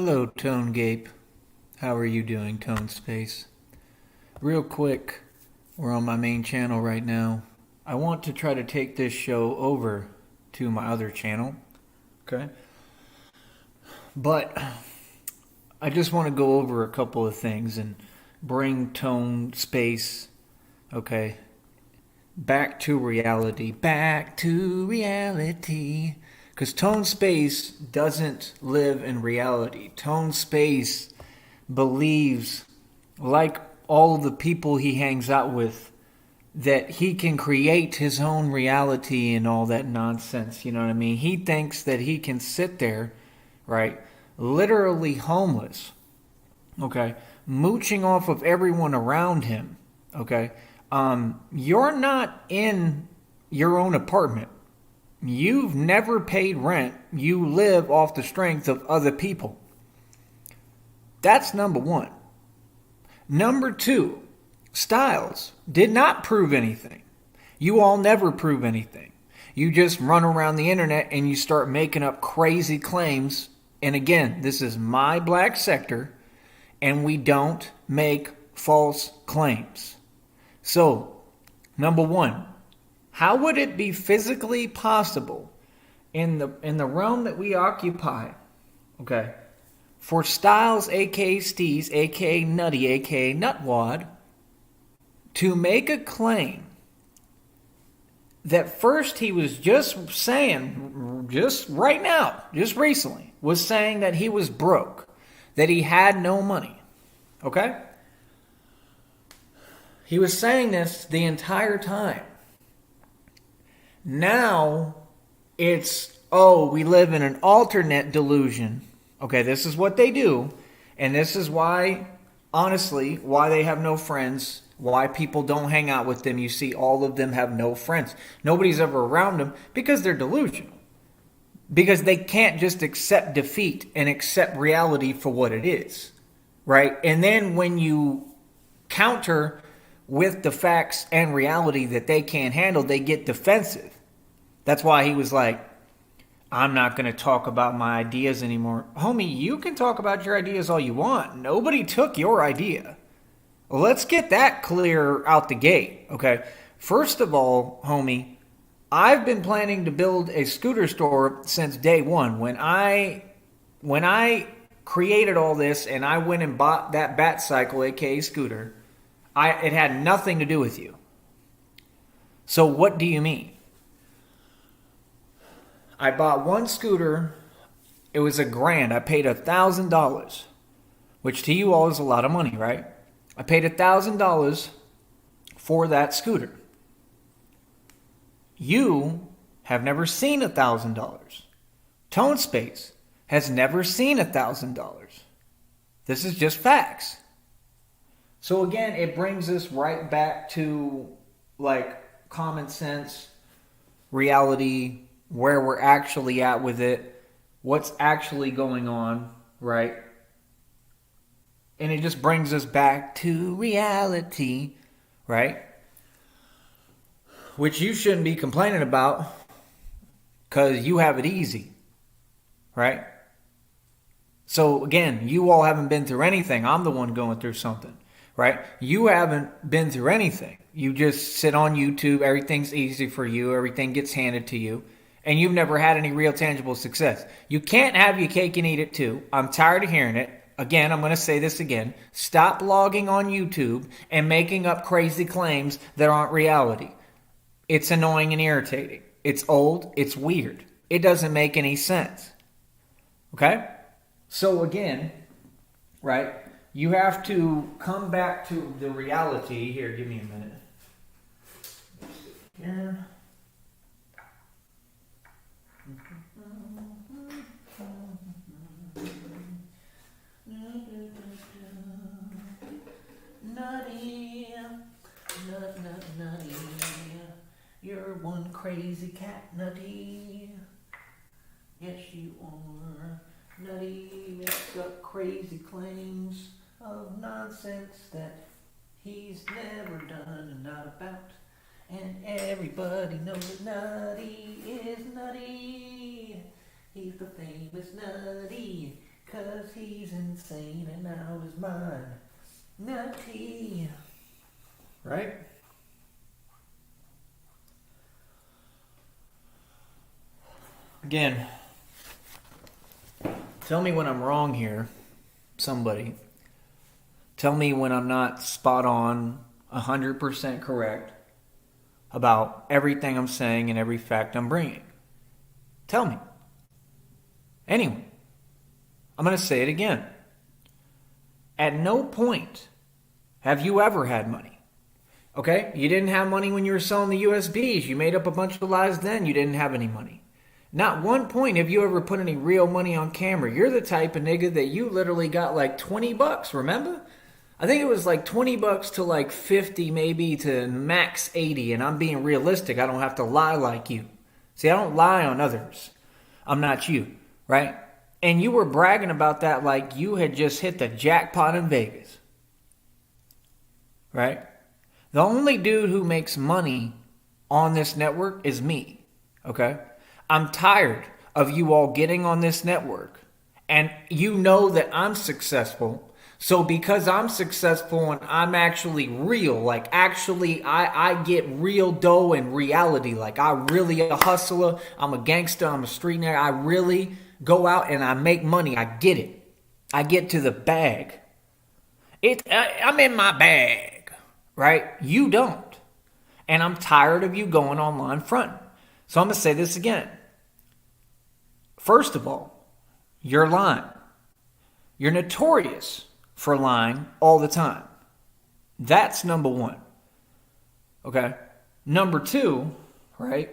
Hello, Tone Gape. How are you doing, Tone Space? Real quick, we're on my main channel right now. I want to try to take this show over to my other channel, okay? But I just want to go over a couple of things and bring Tone Space, okay, back to reality. Back to reality. Because Tone Space doesn't live in reality. Tone Space believes, like all of the people he hangs out with, that he can create his own reality and all that nonsense. You know what I mean? He thinks that he can sit there, right, literally homeless, okay, mooching off of everyone around him, okay. You're not in your own apartment. You've never paid rent. You live off the strength of other people. That's number one. Number two, Styles did not prove anything. You all never prove anything. You just run around the internet and you start making up crazy claims. And again, this is my black sector, and we don't make false claims. So, number one, how would it be physically possible in the realm that we occupy, okay, for Styles, aka Steez, aka Nutty, aka Nutwad, to make a claim that first he was just saying, just right now, just recently, was saying that he was broke, that he had no money, okay? He was saying this the entire time. Now it's, oh, we live in an alternate delusion. Okay, this is what they do. And this is why, honestly, why they have no friends, why people don't hang out with them. You see, all of them have no friends. Nobody's ever around them because they're delusional. Because they can't just accept defeat and accept reality for what it is. Right? And then when you counter with the facts and reality that they can't handle, they get defensive. That's why he was like, I'm not going to talk about my ideas anymore. Homie, you can talk about your ideas all you want. Nobody took your idea. Let's get that clear out the gate, okay? First of all, homie, I've been planning to build a scooter store since day one. When I created all this and I went and bought that Bat Cycle, aka scooter, it had nothing to do with you. So what do you mean? I bought one scooter. It was $1,000. I paid $1,000, which to you all is a lot of money, right? I paid $1,000 for that scooter. You have never seen $1,000. Tone Space has never seen $1,000. This is just facts. So again, it brings us right back to like common sense, reality, where we're actually at with it, what's actually going on, right? And it just brings us back to reality, right? Which you shouldn't be complaining about because you have it easy, right? So again, you all haven't been through anything. I'm the one going through something, right? You haven't been through anything. You just sit on YouTube. Everything's easy for you. Everything gets handed to you. And you've never had any real tangible success. You can't have your cake and eat it too. I'm tired of hearing it. Again, I'm going to say this again. Stop logging on YouTube and making up crazy claims that aren't reality. It's annoying and irritating. It's old. It's weird. It doesn't make any sense. Okay? So again, right, you have to come back to the reality. Here, give me a minute. Yeah. Nutty, nutty, you're one crazy cat, Nutty. Yes, you are. Nutty makes up crazy claims of nonsense that he's never done and not about. And everybody knows that Nutty is Nutty. He's the famous Nutty. 'Cause he's insane and now is mine. Not he. Right? Again, tell me when I'm wrong here, somebody. Tell me when I'm not spot on, 100% correct about everything I'm saying and every fact I'm bringing. Tell me. Anyway, I'm going to say it again. At no point have you ever had money. Okay? You didn't have money when you were selling the USBs. You made up a bunch of lies then. You didn't have any money. Not one point have you ever put any real money on camera. You're the type of nigga that you literally got like $20, remember? I think it was like $20 to like 50, maybe to max 80. And I'm being realistic. I don't have to lie like you. See, I don't lie on others. I'm not you, right? And you were bragging about that like you had just hit the jackpot in Vegas. Right? The only dude who makes money on this network is me. Okay? I'm tired of you all getting on this network. And you know that I'm successful. So because I'm successful and I'm actually real, like actually I get real dough in reality. Like I really a hustler. I'm a gangster. I'm a street nigga. I really go out and I make money. I get it. I get to the bag. I'm in my bag, right? You don't. And I'm tired of you going online fronting. So I'm going to say this again. First of all, you're lying. You're notorious for lying all the time. That's number one. Okay? Number two, right?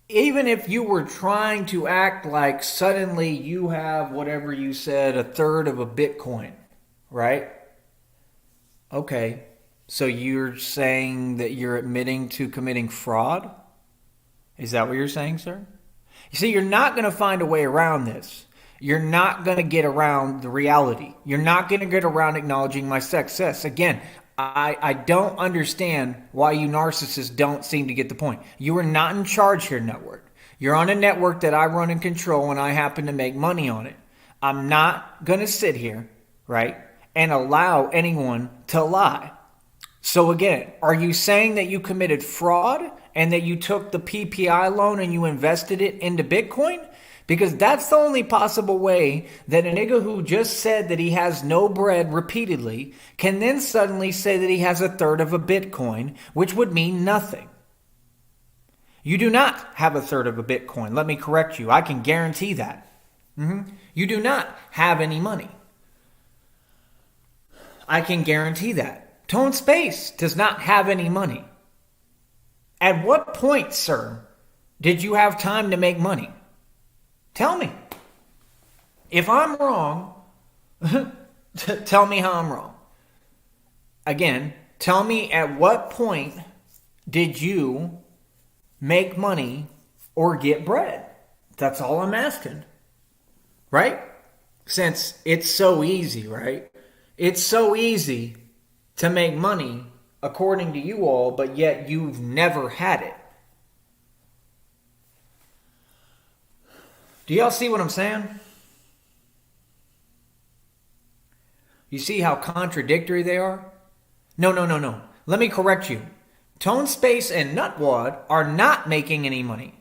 Even if you were trying to act like suddenly you have whatever you said, a third of a Bitcoin, right? Okay. So you're saying that you're admitting to committing fraud? Is that what you're saying, sir? You see, you're not going to find a way around this. You're not going to get around the reality. You're not going to get around acknowledging my success. Again, I don't understand why you narcissists don't seem to get the point. You are not in charge here, network. You're on a network that I run and control, and I happen to make money on it. I'm not going to sit here, right, and allow anyone to lie. So again, are you saying that you committed fraud and that you took the PPI loan and you invested it into Bitcoin? Because that's the only possible way that a nigga who just said that he has no bread repeatedly can then suddenly say that he has a third of a Bitcoin, which would mean nothing. You do not have a third of a Bitcoin. Let me correct you. I can guarantee that. You do not have any money. I can guarantee that. Tone Space does not have any money. At what point, sir, did you have time to make money? Tell me. If I'm wrong, tell me how I'm wrong. Again, tell me at what point did you make money or get bread? That's all I'm asking. Right? Since it's so easy, right? It's so easy to make money according to you all, but yet you've never had it. Do y'all see what I'm saying? You see how contradictory they are? No. Let me correct you. Tone Space and Nutwad are not making any money.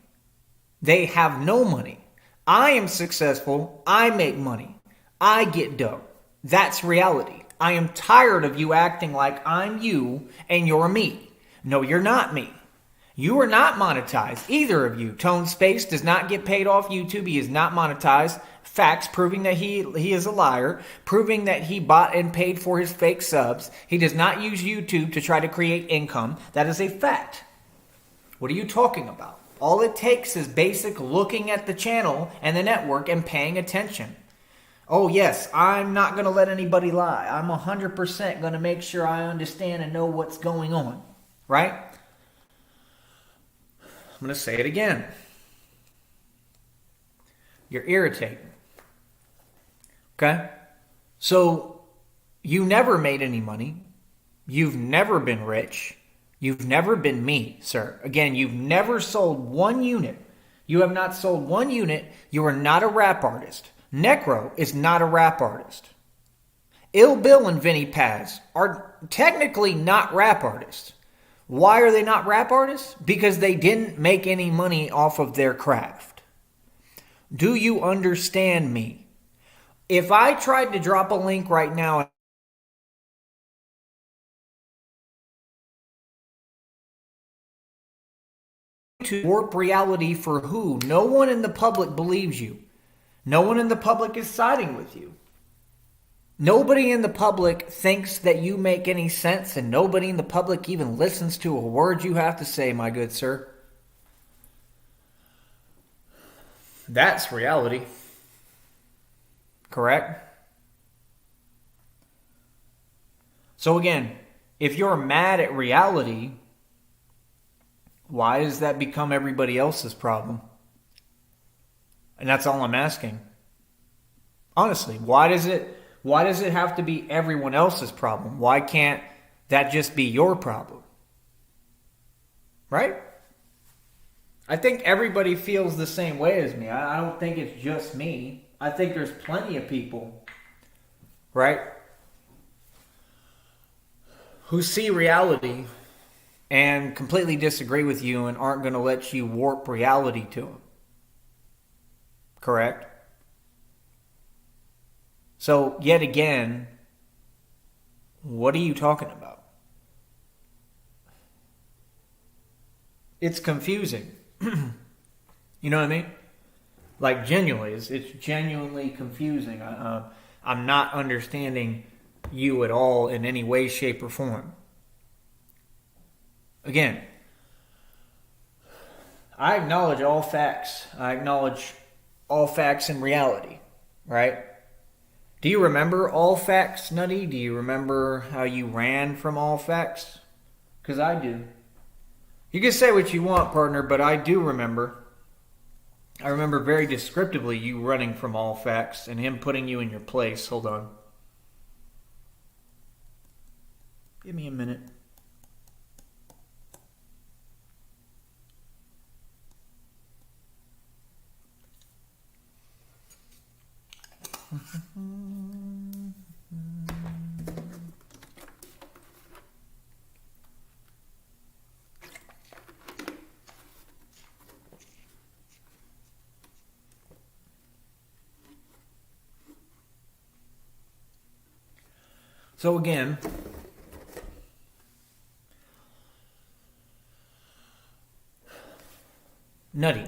They have no money. I am successful. I make money. I get dough. That's reality. I am tired of you acting like I'm you and you're me. No, you're not me. You are not monetized, either of you. Tone Space does not get paid off YouTube. He is not monetized. Facts proving that he is a liar, proving that he bought and paid for his fake subs. He does not use YouTube to try to create income. That is a fact. What are you talking about? All it takes is basic looking at the channel and the network and paying attention. Oh yes, I'm not going to let anybody lie. I'm 100% going to make sure I understand and know what's going on. Right? I'm going to say it again. You're irritating. Okay? So, you never made any money. You've never been rich. You've never been me, sir. Again, you've never sold one unit You have not sold one unit. You are not a rap artist. Necro is not a rap artist. Ill Bill and Vinny Paz are technically not rap artists. Why are they not rap artists? Because they didn't make any money off of their craft. Do you understand me? If I tried to drop a link right now to warp reality for who? No one in the public believes you. No one in the public is siding with you. Nobody in the public thinks that you make any sense, and nobody in the public even listens to a word you have to say, my good sir. That's reality. Correct? So again, if you're mad at reality, why does that become everybody else's problem? And that's all I'm asking. Honestly, why does it have to be everyone else's problem? Why can't that just be your problem? Right? I think everybody feels the same way as me. I don't think it's just me. I think there's plenty of people, right, who see reality and completely disagree with you and aren't going to let you warp reality to them. Correct? So, yet again, what are you talking about? It's confusing. You know what I mean? Like, genuinely, it's genuinely confusing. I'm not understanding you at all in any way, shape, or form. Again, I acknowledge all facts. I acknowledge all facts in reality, right? Do you remember all facts, Nutty? Do you remember how you ran from all facts? Because I do. You can say what you want, partner, but I do remember. I remember very descriptively you running from all facts and him putting you in your place. Hold on. Give me a minute. So again, Nutty,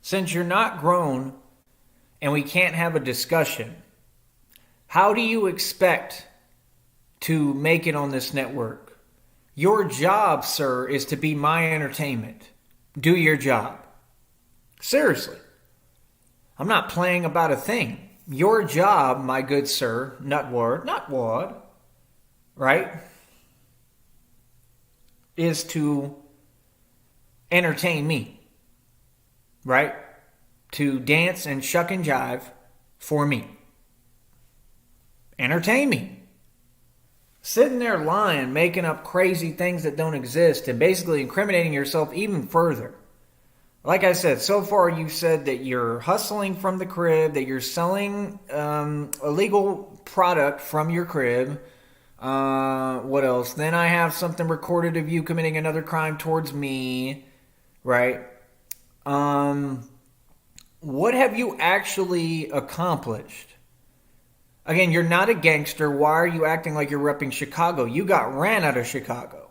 since you're not grown and we can't have a discussion, how do you expect to make it on this network? Your job, sir, is to be my entertainment. Do your job. Seriously. I'm not playing about a thing. Your job, my good sir, Nutward, right, is to entertain me, right? To dance and shuck and jive for me. Entertain me. Sitting there lying, making up crazy things that don't exist, and basically incriminating yourself even further. Like I said, so far you said that you're hustling from the crib, that you're selling illegal product from your crib. What else? Then I have something recorded of you committing another crime towards me, right? What have you actually accomplished? Again, you're not a gangster. Why are you acting like you're repping Chicago? You got ran out of Chicago.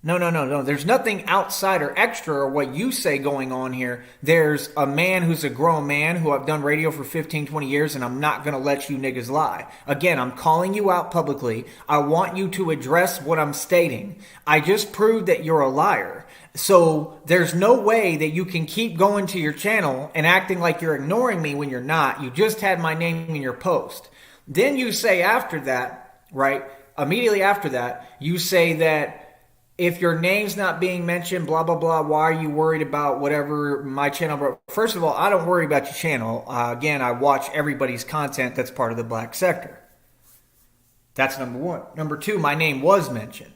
No. There's nothing outside or extra or what you say going on here. There's a man who's a grown man who I've done radio for 15, 20 years, and I'm not going to let you niggas lie. Again, I'm calling you out publicly. I want you to address what I'm stating. I just proved that you're a liar. So there's no way that you can keep going to your channel and acting like you're ignoring me when you're not. You just had my name in your post. Then you say after that, right, immediately after that, you say that if your name's not being mentioned, blah, blah, blah, why are you worried about whatever my channel? First of all, I don't worry about your channel. Again, I watch everybody's content that's part of the black sector. That's number one. Number two, my name was mentioned.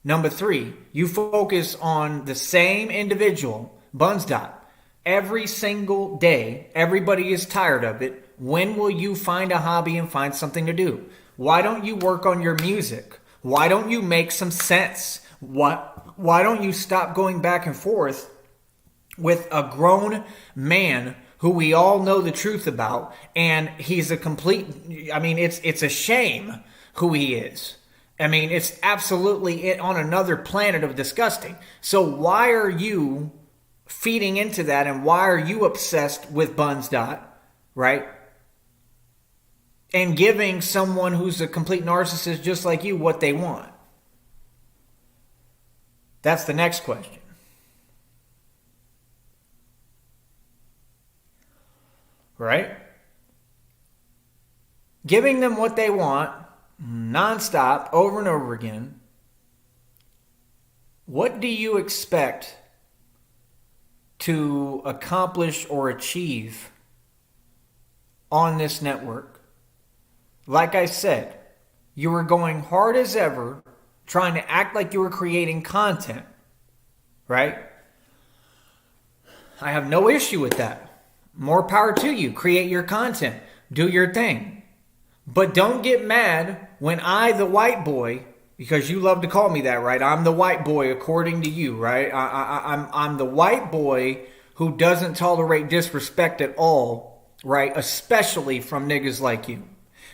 Number three, you focus on the same individual, Buns Dot, every single day. Everybody is tired of it. When will you find a hobby and find something to do? Why don't you work on your music? Why don't you make some sense? Why don't you stop going back and forth with a grown man who we all know the truth about, and he's a complete, I mean, it's a shame who he is. I mean, it's absolutely on another planet of disgusting. So why are you feeding into that, and why are you obsessed with Buns Dot, right? And giving someone who's a complete narcissist just like you what they want? That's the next question. Right? Giving them what they want nonstop over and over again. What do you expect to accomplish or achieve on this network? Like I said, you were going hard as ever, trying to act like you were creating content, right? I have no issue with that. More power to you. Create your content. Do your thing. But don't get mad when I, the white boy, because you love to call me that, right? I'm the white boy according to you, right? I'm the white boy who doesn't tolerate disrespect at all, right? Especially from niggas like you.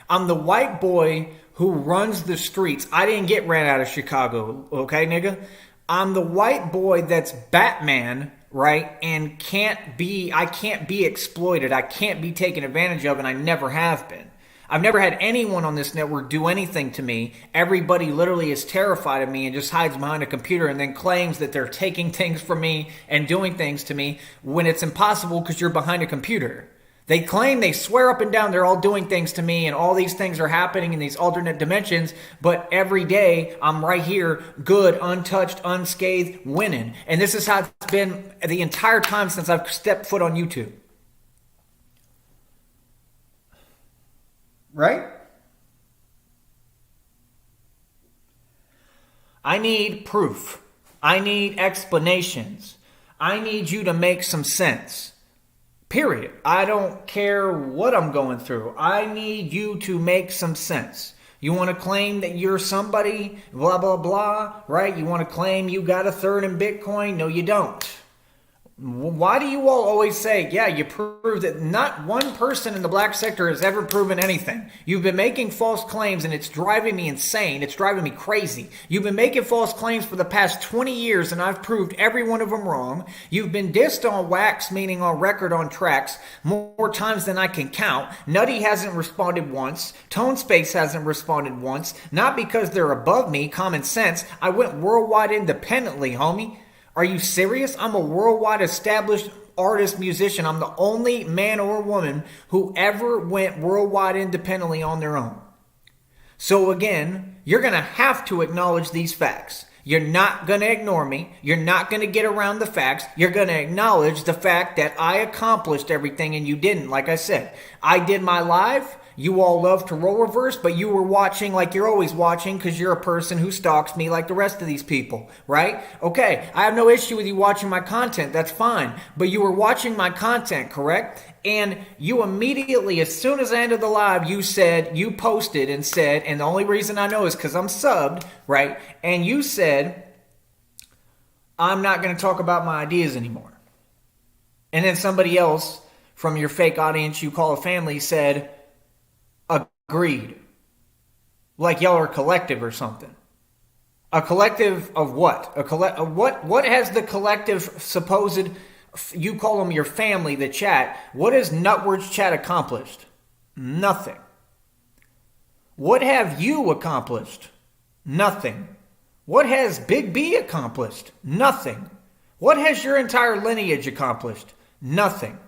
I'm the white boy who runs the streets. I didn't get ran out of Chicago, okay, nigga? I'm the white boy that's Batman, right? And I can't be exploited. I can't be taken advantage of, and I never have been. I've never had anyone on this network do anything to me. Everybody literally is terrified of me and just hides behind a computer and then claims that they're taking things from me and doing things to me when it's impossible because you're behind a computer. They claim, they swear up and down they're all doing things to me and all these things are happening in these alternate dimensions, but every day I'm right here, good, untouched, unscathed, winning. And this is how it's been the entire time since I've stepped foot on YouTube. Right? I need proof. I need explanations. I need you to make some sense. Period. I don't care what I'm going through. I need you to make some sense. You want to claim that you're somebody, blah, blah, blah, right? You want to claim you got a third in Bitcoin? No, you don't. Why do you all always say, yeah, you prove that? Not one person in the black sector has ever proven anything. You've been making false claims and it's driving me insane. It's driving me crazy. You've been making false claims for the past 20 years and I've proved every one of them wrong. You've been dissed on wax, meaning on record on tracks, more times than I can count. Nutty hasn't responded once. Tone Space hasn't responded once. Not because they're above me, common sense. I went worldwide independently, homie. Are you serious? I'm a worldwide established artist, musician. I'm the only man or woman who ever went worldwide independently on their own. So again, you're going to have to acknowledge these facts. You're not going to ignore me. You're not going to get around the facts. You're going to acknowledge the fact that I accomplished everything and you didn't. Like I said, I did my live. You all love to role reverse, but you were watching like you're always watching because you're a person who stalks me like the rest of these people, right? Okay, I have no issue with you watching my content. That's fine. But you were watching my content, correct? And you immediately, as soon as I ended the live, you posted and said, and the only reason I know is because I'm subbed, right? And you said, I'm not going to talk about my ideas anymore. And then somebody else from your fake audience you call a family said, agreed. Like y'all are a collective or something. A collective of what? What has the collective supposed, you call them your family, the chat, what has Nutwords Chat accomplished? Nothing. What have you accomplished? Nothing. What has Big B accomplished? Nothing. What has your entire lineage accomplished? Nothing.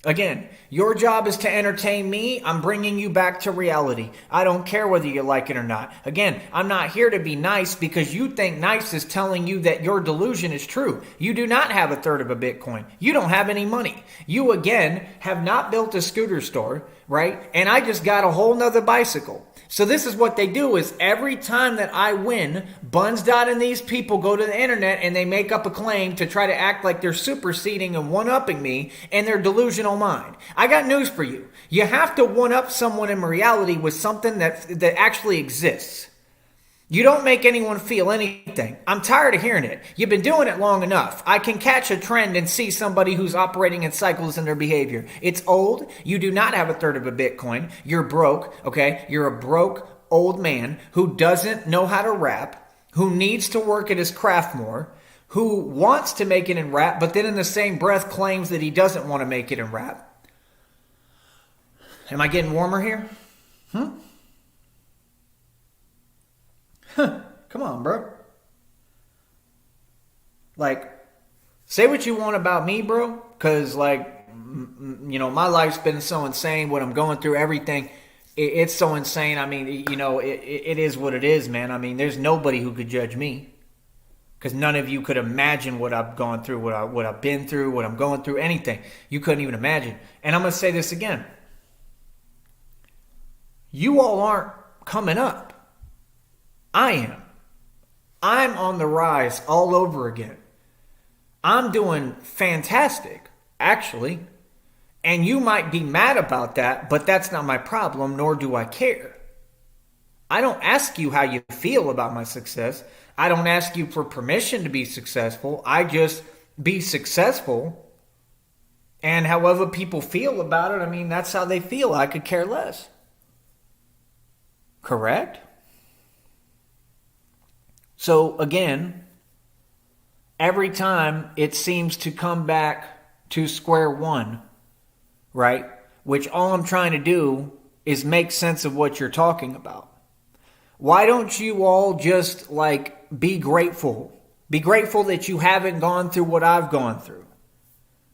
Again, your job is to entertain me. I'm bringing you back to reality. I don't care whether you like it or not. Again, I'm not here to be nice because you think nice is telling you that your delusion is true. You do not have a third of a Bitcoin. You don't have any money. You, again, have not built a scooter store, right? And I just got a whole nother bicycle. So this is what they do is every time that I win, Buns Dot and these people go to the internet and they make up a claim to try to act like they're superseding and one-upping me in their delusional mind. I got news for you. You have to one-up someone in reality with something that actually exists. You don't make anyone feel anything. I'm tired of hearing it. You've been doing it long enough. I can catch a trend and see somebody who's operating in cycles in their behavior. It's old. You do not have a third of a Bitcoin. You're broke, okay? You're a broke old man who doesn't know how to rap, who needs to work at his craft more, who wants to make it in rap, but then in the same breath claims that he doesn't want to make it in rap. Am I getting warmer here? Come on, bro. Like, say what you want about me, bro. Because, like, you know, my life's been so insane. What I'm going through, everything, it's so insane. I mean, you know, it is what it is, man. I mean, there's nobody who could judge me. Because none of you could imagine what I've gone through, what I've been through, what I'm going through, anything. You couldn't even imagine. And I'm going to say this again. You all aren't coming up. I am. I'm on the rise all over again. I'm doing fantastic, actually. And you might be mad about that, but that's not my problem, nor do I care. I don't ask you how you feel about my success. I don't ask you for permission to be successful. I just be successful. And however people feel about it, I mean, that's how they feel. I could care less. Correct? So again, every time it seems to come back to square one, right? Which all I'm trying to do is make sense of what you're talking about. Why don't you all just be grateful? Be grateful that you haven't gone through what I've gone through.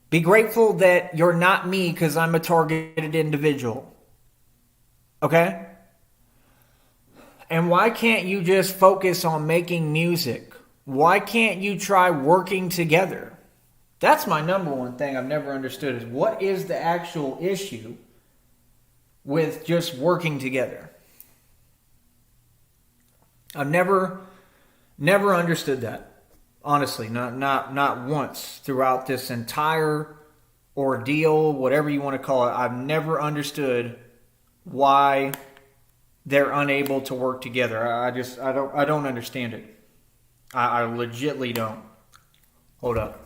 Be grateful that you're not me because I'm a targeted individual. Okay? And why can't you just focus on making music? Why can't you try working together? That's my number one thing I've never understood is what is the actual issue with just working together? I've never understood that. Honestly, not once throughout this entire ordeal, whatever you want to call it. I've never understood why they're unable to work together. I don't understand it. I legitly don't. Hold up.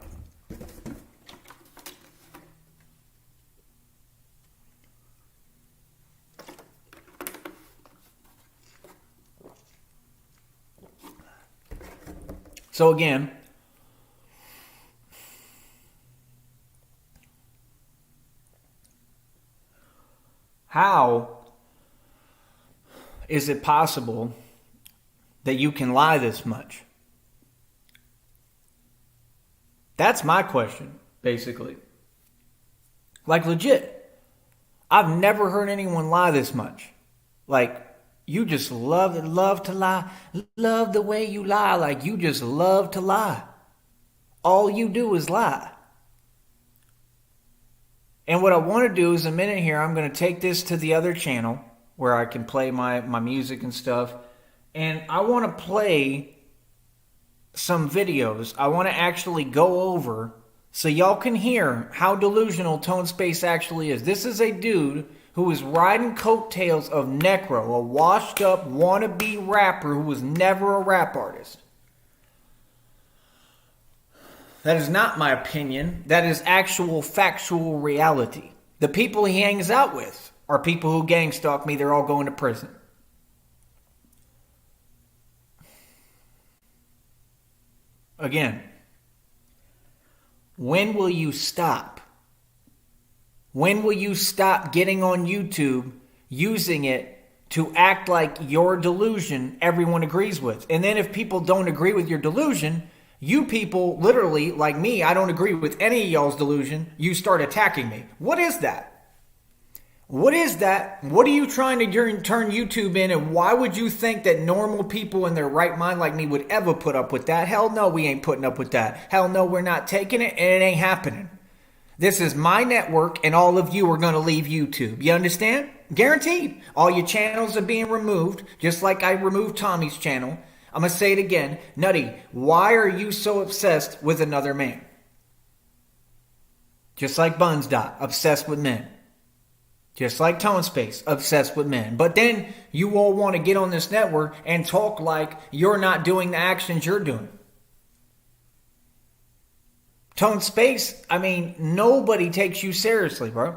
So again, how is it possible that you can lie this much? That's my question, basically. Like, legit. I've never heard anyone lie this much. Like, you just love to lie. Love the way you lie. Like, you just love to lie. All you do is lie. And what I want to do is a minute here, I'm going to take this to the other channel where I can play my music and stuff. And I want to play some videos. I want to actually go over so y'all can hear how delusional Tone Space actually is. This is a dude who is riding coattails of Necro, a washed up wannabe rapper who was never a rap artist. That is not my opinion. That is actual factual reality. The people he hangs out with are people who gang stalk me. They're all going to prison. Again, when will you stop? When will you stop getting on YouTube, using it to act like your delusion everyone agrees with? And then if people don't agree with your delusion, you people, literally, like me, I don't agree with any of y'all's delusion, you start attacking me. What is that? What is that? What are you trying to turn YouTube in? And why would you think that normal people in their right mind like me would ever put up with that? Hell no, we ain't putting up with that. Hell no, we're not taking it, and it ain't happening. This is my network, and all of you are going to leave YouTube. You understand? Guaranteed. All your channels are being removed, just like I removed Tommy's channel. I'm going to say it again. Nutty, why are you so obsessed with another man? Just like Buns Dot, obsessed with men. Just like Tone Space, obsessed with men. But then you all want to get on this network and talk like you're not doing the actions you're doing. Tone Space, I mean, nobody takes you seriously, bro.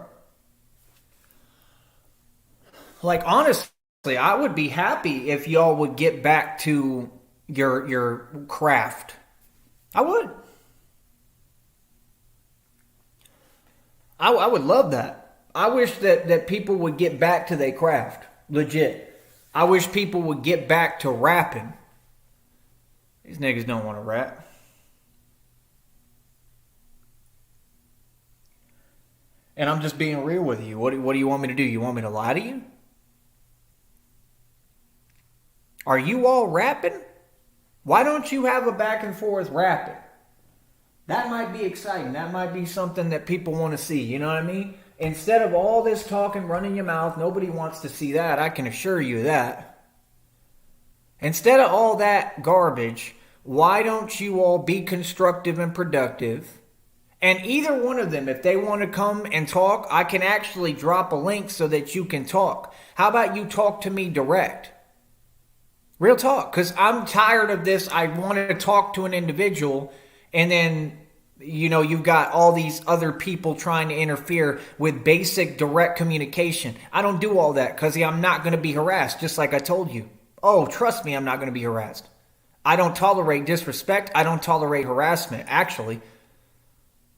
Like, honestly, I would be happy if y'all would get back to your craft. I would. I would love that. I wish that people would get back to their craft. Legit. I wish people would get back to rapping. These niggas don't want to rap. And I'm just being real with you. What do you want me to do? You want me to lie to you? Are you all rapping? Why don't you have a back and forth rapping? That might be exciting. That might be something that people want to see. You know what I mean? Instead of all this talking, running your mouth, nobody wants to see that. I can assure you that. Instead of all that garbage, why don't you all be constructive and productive? And either one of them, if they want to come and talk, I can actually drop a link so that you can talk. How about you talk to me direct? Real talk, because I'm tired of this. I want to talk to an individual, and then, you know, you've got all these other people trying to interfere with basic direct communication. I don't do all that because I'm not going to be harassed, just like I told you. Oh, trust me, I'm not going to be harassed. I don't tolerate disrespect. I don't tolerate harassment, actually.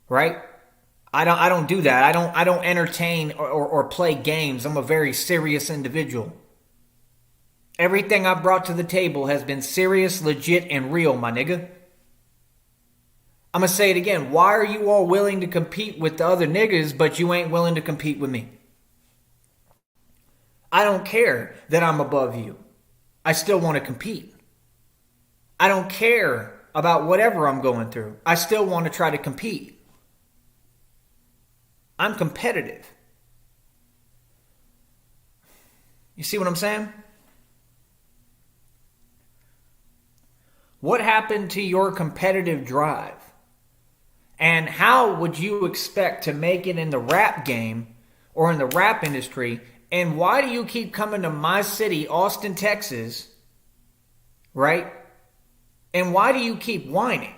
Right? I don't do that. I don't entertain or play games. I'm a very serious individual. Everything I've brought to the table has been serious, legit, and real, my nigga. I'm going to say it again. Why are you all willing to compete with the other niggas, but you ain't willing to compete with me? I don't care that I'm above you. I still want to compete. I don't care about whatever I'm going through. I still want to try to compete. I'm competitive. You see what I'm saying? What happened to your competitive drive? And how would you expect to make it in the rap game or in the rap industry? And why do you keep coming to my city, Austin, Texas, right? And why do you keep whining?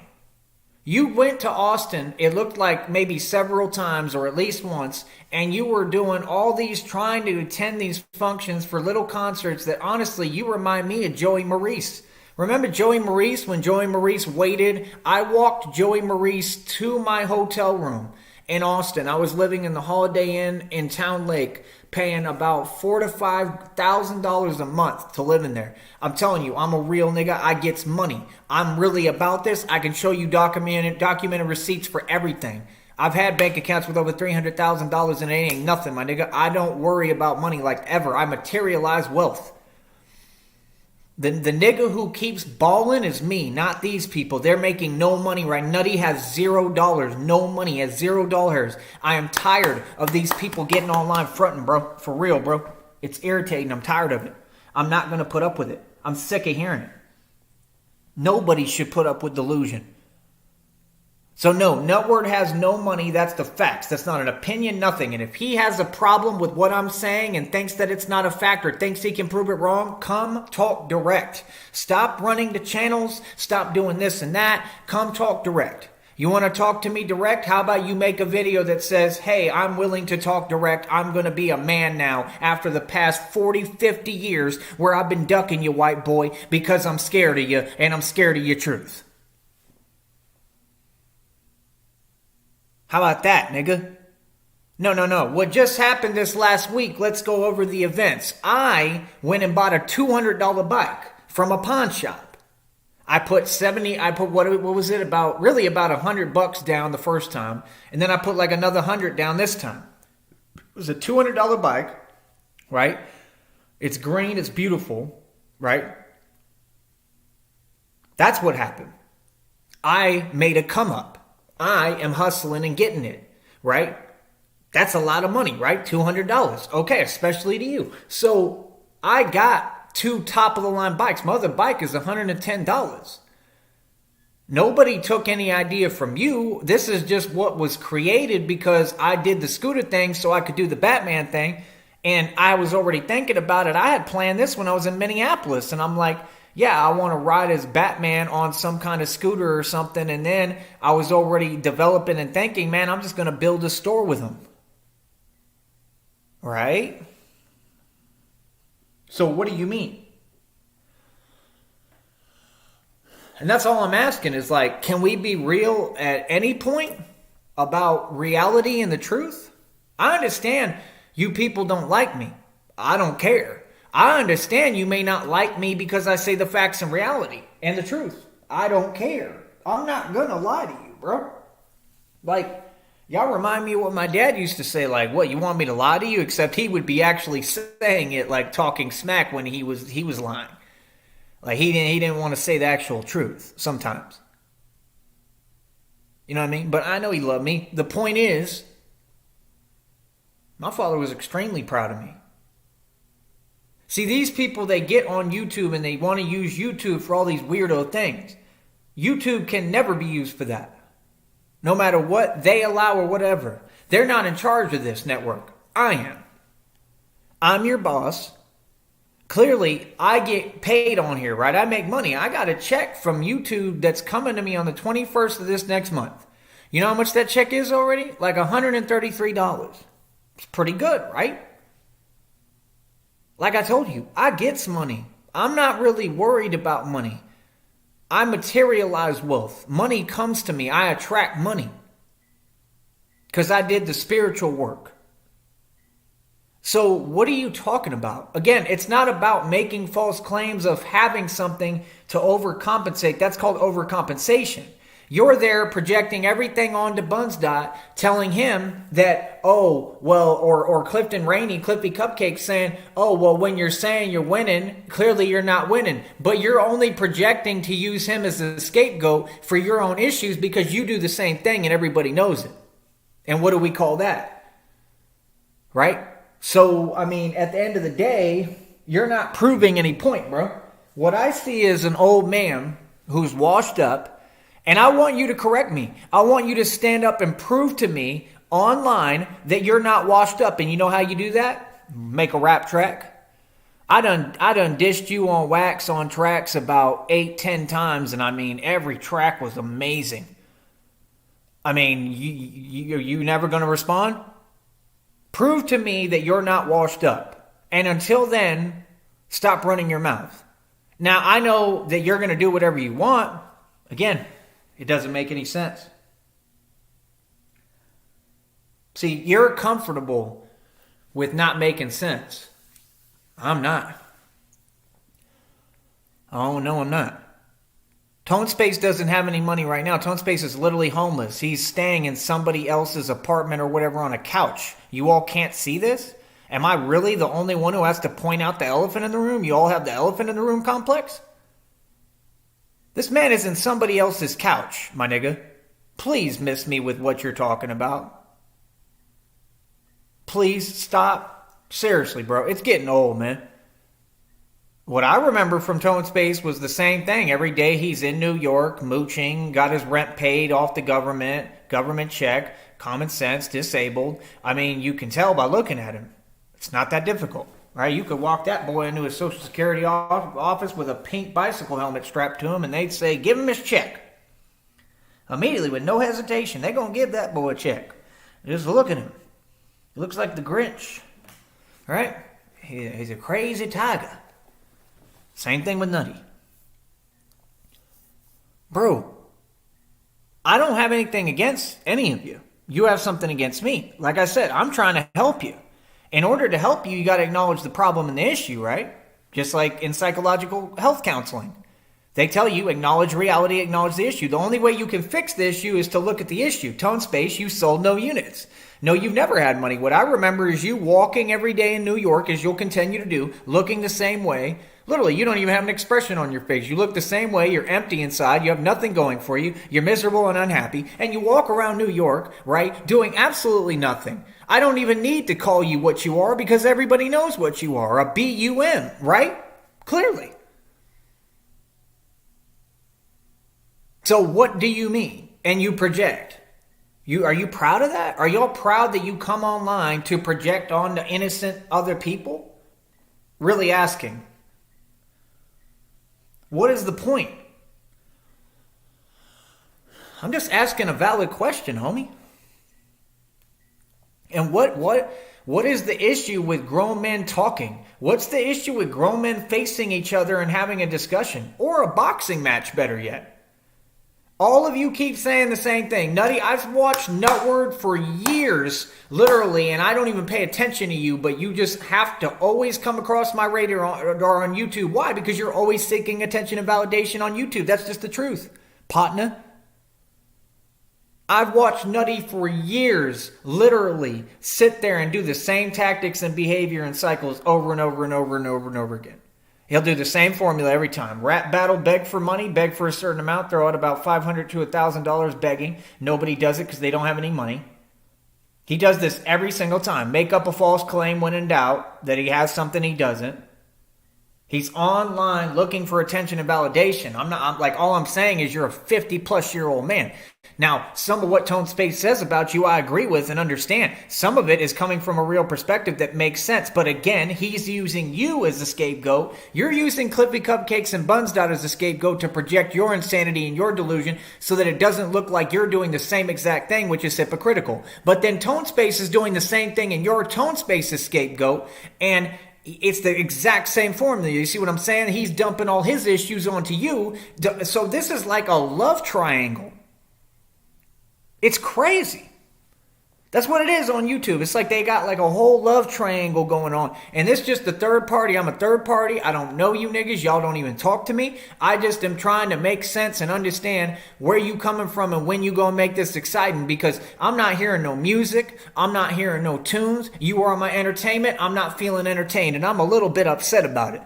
You went to Austin, it looked like maybe several times or at least once, and you were doing all these, trying to attend these functions for little concerts that honestly, you remind me of Joey Maurice. Remember Joey Maurice? When Joey Maurice waited, I walked Joey Maurice to my hotel room in Austin. I was living in the Holiday Inn in Town Lake, paying about $4,000 to $5,000 a month to live in there. I'm telling you, I'm a real nigga. I gets money. I'm really about this. I can show you documented receipts for everything. I've had bank accounts with over $300,000 and it ain't nothing, my nigga. I don't worry about money like ever. I materialize wealth. The nigga who keeps balling is me, not these people. They're making no money, right? Nutty has $0. No money, has $0. I am tired of these people getting online fronting, bro. For real, bro. It's irritating. I'm tired of it. I'm not going to put up with it. I'm sick of hearing it. Nobody should put up with delusion. So no, Nutword has no money. That's the facts. That's not an opinion, nothing. And if he has a problem with what I'm saying and thinks that it's not a fact or thinks he can prove it wrong, come talk direct. Stop running the channels. Stop doing this and that. Come talk direct. You want to talk to me direct? How about you make a video that says, hey, I'm willing to talk direct. I'm going to be a man now after the past 40, 50 years where I've been ducking you, white boy, because I'm scared of you and I'm scared of your truth. How about that, nigga? No. What just happened this last week, let's go over the events. I went and bought a $200 bike from a pawn shop. I put what was it, about $100 down the first time. And then I put like another 100 down this time. It was a $200 bike, right? It's green, it's beautiful, right? That's what happened. I made a come up. I am hustling and getting it, right? That's a lot of money, right? $200. Okay, especially to you. So I got 2 top-of-the-line bikes. My other bike is $110. Nobody took any idea from you. This is just what was created because I did the scooter thing so I could do the Batman thing. And I was already thinking about it. I had planned this when I was in Minneapolis. And I'm like, yeah, I want to ride as Batman on some kind of scooter or something. And then I was already developing and thinking, man, I'm just going to build a store with him. Right? So what do you mean? And that's all I'm asking is like, can we be real at any point about reality and the truth? I understand you people don't like me. I don't care. I understand you may not like me because I say the facts and reality and the truth. I don't care. I'm not going to lie to you, bro. Like, y'all remind me of what my dad used to say, like, what, you want me to lie to you? Except he would be actually saying it, like talking smack when he was lying. Like he didn't want to say the actual truth sometimes. You know what I mean? But I know he loved me. The point is, my father was extremely proud of me. See, these people, they get on YouTube and they want to use YouTube for all these weirdo things. YouTube can never be used for that. No matter what they allow or whatever. They're not in charge of this network. I am. I'm your boss. Clearly, I get paid on here, right? I make money. I got a check from YouTube that's coming to me on the 21st of this next month. You know how much that check is already? Like $133. It's pretty good, right? Like I told you, I get money. I'm not really worried about money. I materialize wealth. Money comes to me. I attract money. Because I did the spiritual work. So what are you talking about? Again, it's not about making false claims of having something to overcompensate. That's called overcompensation. You're there projecting everything onto Bunsdot, telling him that, oh, well, or Clifton Rainey, Cliffy Cupcake saying, oh, well, when you're saying you're winning, clearly you're not winning. But you're only projecting to use him as a scapegoat for your own issues because you do the same thing and everybody knows it. And what do we call that? Right? So, I mean, at the end of the day, you're not proving any point, bro. What I see is an old man who's washed up. And I want you to correct me. I want you to stand up and prove to me online that you're not washed up. And you know how you do that? Make a rap track. I done dished you on wax on tracks about 8-10 times. And I mean, every track was amazing. I mean, you never going to respond? Prove to me that you're not washed up. And until then, stop running your mouth. Now, I know that you're going to do whatever you want. Again, it doesn't make any sense. See, you're comfortable with not making sense. I'm not. Oh, no, I'm not. Tone Space doesn't have any money right now. Tone Space is literally homeless. He's staying in somebody else's apartment or whatever on a couch. You all can't see this? Am I really the only one who has to point out the elephant in the room? You all have the elephant in the room complex? This man is in somebody else's couch, my nigga. Please miss me with what you're talking about. Please stop. Seriously, bro. It's getting old, man. What I remember from Tone Space was the same thing. Every day he's in New York, mooching, got his rent paid off the government check, common sense, disabled. I mean, you can tell by looking at him. It's not that difficult. Right, you could walk that boy into his Social Security office with a pink bicycle helmet strapped to him, and they'd say, give him his check. Immediately, with no hesitation, they're going to give that boy a check. Just look at him. He looks like the Grinch. Right? He's a crazy tiger. Same thing with Nutty. Bro, I don't have anything against any of you. You have something against me. Like I said, I'm trying to help you. In order to help you, you got to acknowledge the problem and the issue, right? Just like in psychological health counseling. They tell you, acknowledge reality, acknowledge the issue. The only way you can fix the issue is to look at the issue. Tone Space, you sold no units. No, you've never had money. What I remember is you walking every day in New York, as you'll continue to do, looking the same way, Literally, you don't even have an expression on your face. You look the same way. You're empty inside. You have nothing going for you. You're miserable and unhappy. And you walk around New York, right, doing absolutely nothing. I don't even need to call you what you are because everybody knows what you are. A BUM, right? Clearly. So what do you mean? And you project. Are you proud of that? Are y'all proud that you come online to project on the innocent other people? Really asking. What is the point? I'm just asking a valid question, homie. And what is the issue with grown men talking? What's the issue with grown men facing each other and having a discussion? Or a boxing match, better yet. All of you keep saying the same thing. Nutty, I've watched Nutword for years, literally, and I don't even pay attention to you, but you just have to always come across my radar on YouTube. Why? Because you're always seeking attention and validation on YouTube. That's just the truth. Partner. I've watched Nutty for years, literally, sit there and do the same tactics and behavior and cycles over and over and over and over and over again. He'll do the same formula every time. Rap battle, beg for money, beg for a certain amount, throw out about $500 to $1,000 begging. Nobody does it because they don't have any money. He does this every single time. Make up a false claim when in doubt that he has something he doesn't. He's online looking for attention and validation. All I'm saying is you're a 50-plus-year-old man. Now, some of what Tone Space says about you, I agree with and understand. Some of it is coming from a real perspective that makes sense. But again, he's using you as a scapegoat. You're using Cliffy Cupcakes and Buns as a scapegoat to project your insanity and your delusion so that it doesn't look like you're doing the same exact thing, which is hypocritical. But then Tone Space is doing the same thing and you're Tone Space's scapegoat. And it's the exact same formula. You see what I'm saying? He's dumping all his issues onto you. So this is like a love triangle. It's crazy. That's what it is on YouTube. It's like they got like a whole love triangle going on. And this is just the third party. I'm a third party. I don't know you niggas. Y'all don't even talk to me. I just am trying to make sense and understand where you coming from and when you gonna make this exciting, because I'm not hearing no music. I'm not hearing no tunes. You are my entertainment. I'm not feeling entertained, and I'm a little bit upset about it.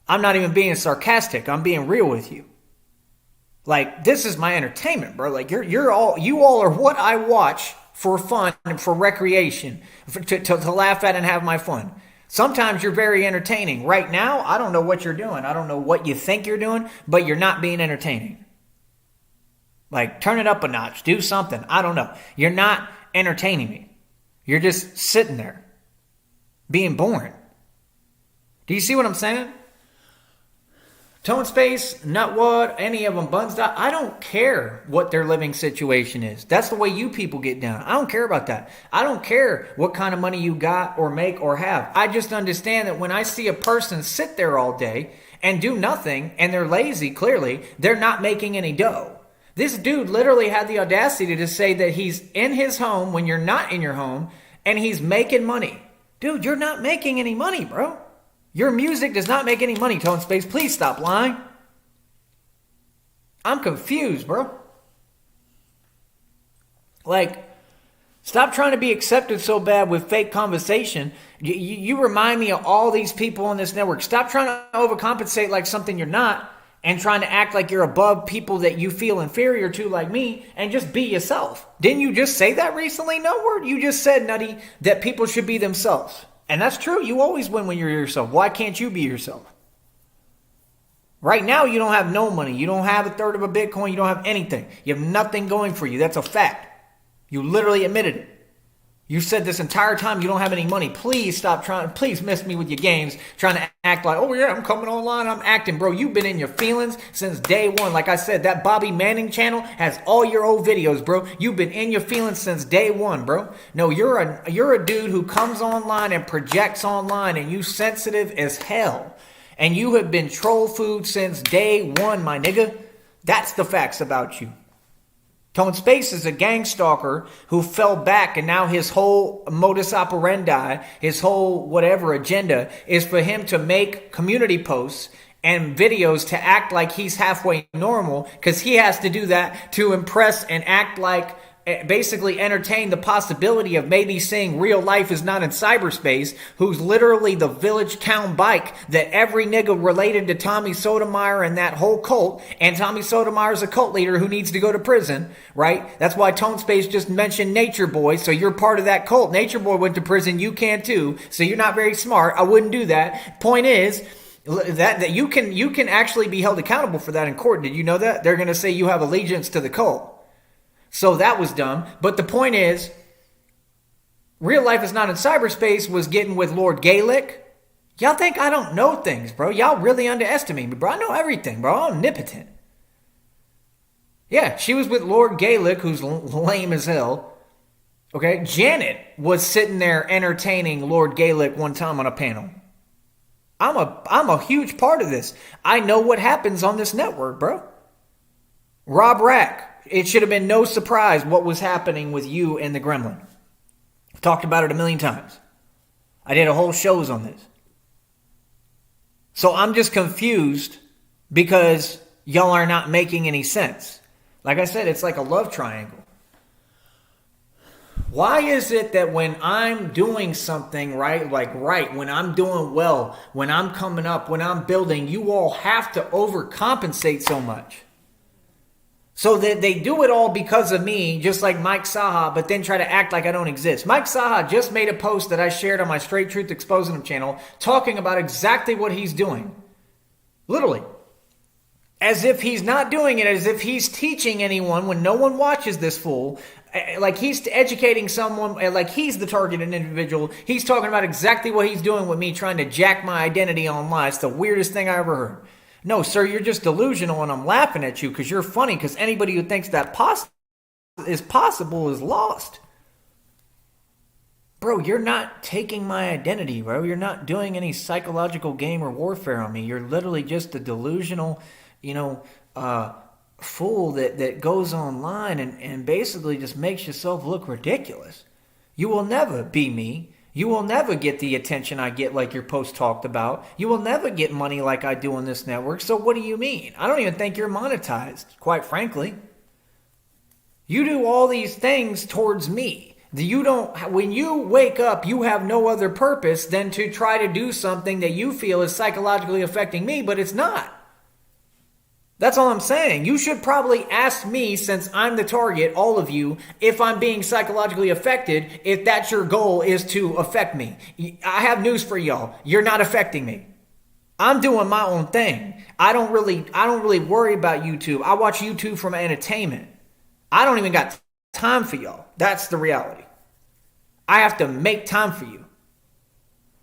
I'm not even being sarcastic. I'm being real with you. Like, this is my entertainment, bro. Like, you all are what I watch for fun and for recreation, to laugh at and have my fun. Sometimes you're very entertaining. Right now, I don't know what you're doing. I don't know what you think you're doing, but you're not being entertaining. Like, turn it up a notch. Do something. I don't know. You're not entertaining me. You're just sitting there being boring. Do you see what I'm saying? Tone Space, Nutwood, any of them, Buns. I don't care what their living situation is. That's the way you people get down. I don't care about that. I don't care what kind of money you got or make or have. I just understand that when I see a person sit there all day and do nothing, and they're lazy, clearly, they're not making any dough. This dude literally had the audacity to say that he's in his home when you're not in your home, and he's making money. Dude, you're not making any money, bro. Your music does not make any money, Tone Space. Please stop lying. I'm confused, bro. Like, stop trying to be accepted so bad with fake conversation. You remind me of all these people on this network. Stop trying to overcompensate like something you're not and trying to act like you're above people that you feel inferior to, like me, and just be yourself. Didn't you just say that recently? No word. You just said, Nutty, that people should be themselves. And that's true. You always win when you're yourself. Why can't you be yourself? Right now, you don't have no money. You don't have a third of a Bitcoin. You don't have anything. You have nothing going for you. That's a fact. You literally admitted it. You said this entire time you don't have any money. Please stop trying. Please miss me with your games. Trying to act like, oh yeah, I'm coming online. I'm acting. Bro, you've been in your feelings since day one. Like I said, that Bobby Manning channel has all your old videos, bro. You've been in your feelings since day one, bro. No, you're a dude who comes online and projects online, and you sensitive as hell. And you have been troll food since day one, my nigga. That's the facts about you. Tone Space is a gang stalker who fell back, and now his whole modus operandi, his whole whatever agenda is for him to make community posts and videos to act like he's halfway normal, because he has to do that to impress and act like basically entertain the possibility of maybe saying real life is not in cyberspace, who's literally the village town bike that every nigga related to Tommy Sotomayor and that whole cult, and Tommy Sotomayor's a cult leader who needs to go to prison, right? That's why Tone Space just mentioned Nature Boy, so you're part of that cult. Nature Boy went to prison, you can too, so you're not very smart. I wouldn't do that. Point is, that you can actually be held accountable for that in court. Did you know that? They're going to say you have allegiance to the cult. So that was dumb. But the point is, real life is not in cyberspace was getting with Lord Gaelic. Y'all think I don't know things, bro. Y'all really underestimate me, bro. I know everything, bro. I'm omnipotent. Yeah, she was with Lord Gaelic, who's lame as hell. Okay, Janet was sitting there entertaining Lord Gaelic one time on a panel. I'm a huge part of this. I know what happens on this network, bro. Rob Rack. It should have been no surprise what was happening with you and the Gremlin. I've talked about it a million times. I did a whole shows on this. So I'm just confused because y'all are not making any sense. Like I said, it's like a love triangle. Why is it that when I'm doing something right, when I'm doing well, when I'm coming up, when I'm building, you all have to overcompensate so much? So that they do it all because of me, just like Mike Saha, but then try to act like I don't exist. Mike Saha just made a post that I shared on my Straight Truth Exposing Him channel talking about exactly what he's doing. Literally. As if he's not doing it, as if he's teaching anyone when no one watches this fool. Like he's educating someone, like he's the targeted individual. He's talking about exactly what he's doing with me, trying to jack my identity online. It's the weirdest thing I ever heard. No, sir, you're just delusional, and I'm laughing at you because you're funny, because anybody who thinks that is possible is lost. Bro, you're not taking my identity, bro. You're not doing any psychological game or warfare on me. You're literally just a delusional, fool that goes online and basically just makes yourself look ridiculous. You will never be me. You will never get the attention I get like your post talked about. You will never get money like I do on this network. So what do you mean? I don't even think you're monetized, quite frankly. You do all these things towards me. When you wake up, you have no other purpose than to try to do something that you feel is psychologically affecting me, but it's not. That's all I'm saying. You should probably ask me, since I'm the target, all of you, if I'm being psychologically affected, if that's your goal is to affect me. I have news for y'all. You're not affecting me. I'm doing my own thing. I don't really worry about YouTube. I watch YouTube for my entertainment. I don't even got time for y'all. That's the reality. I have to make time for you.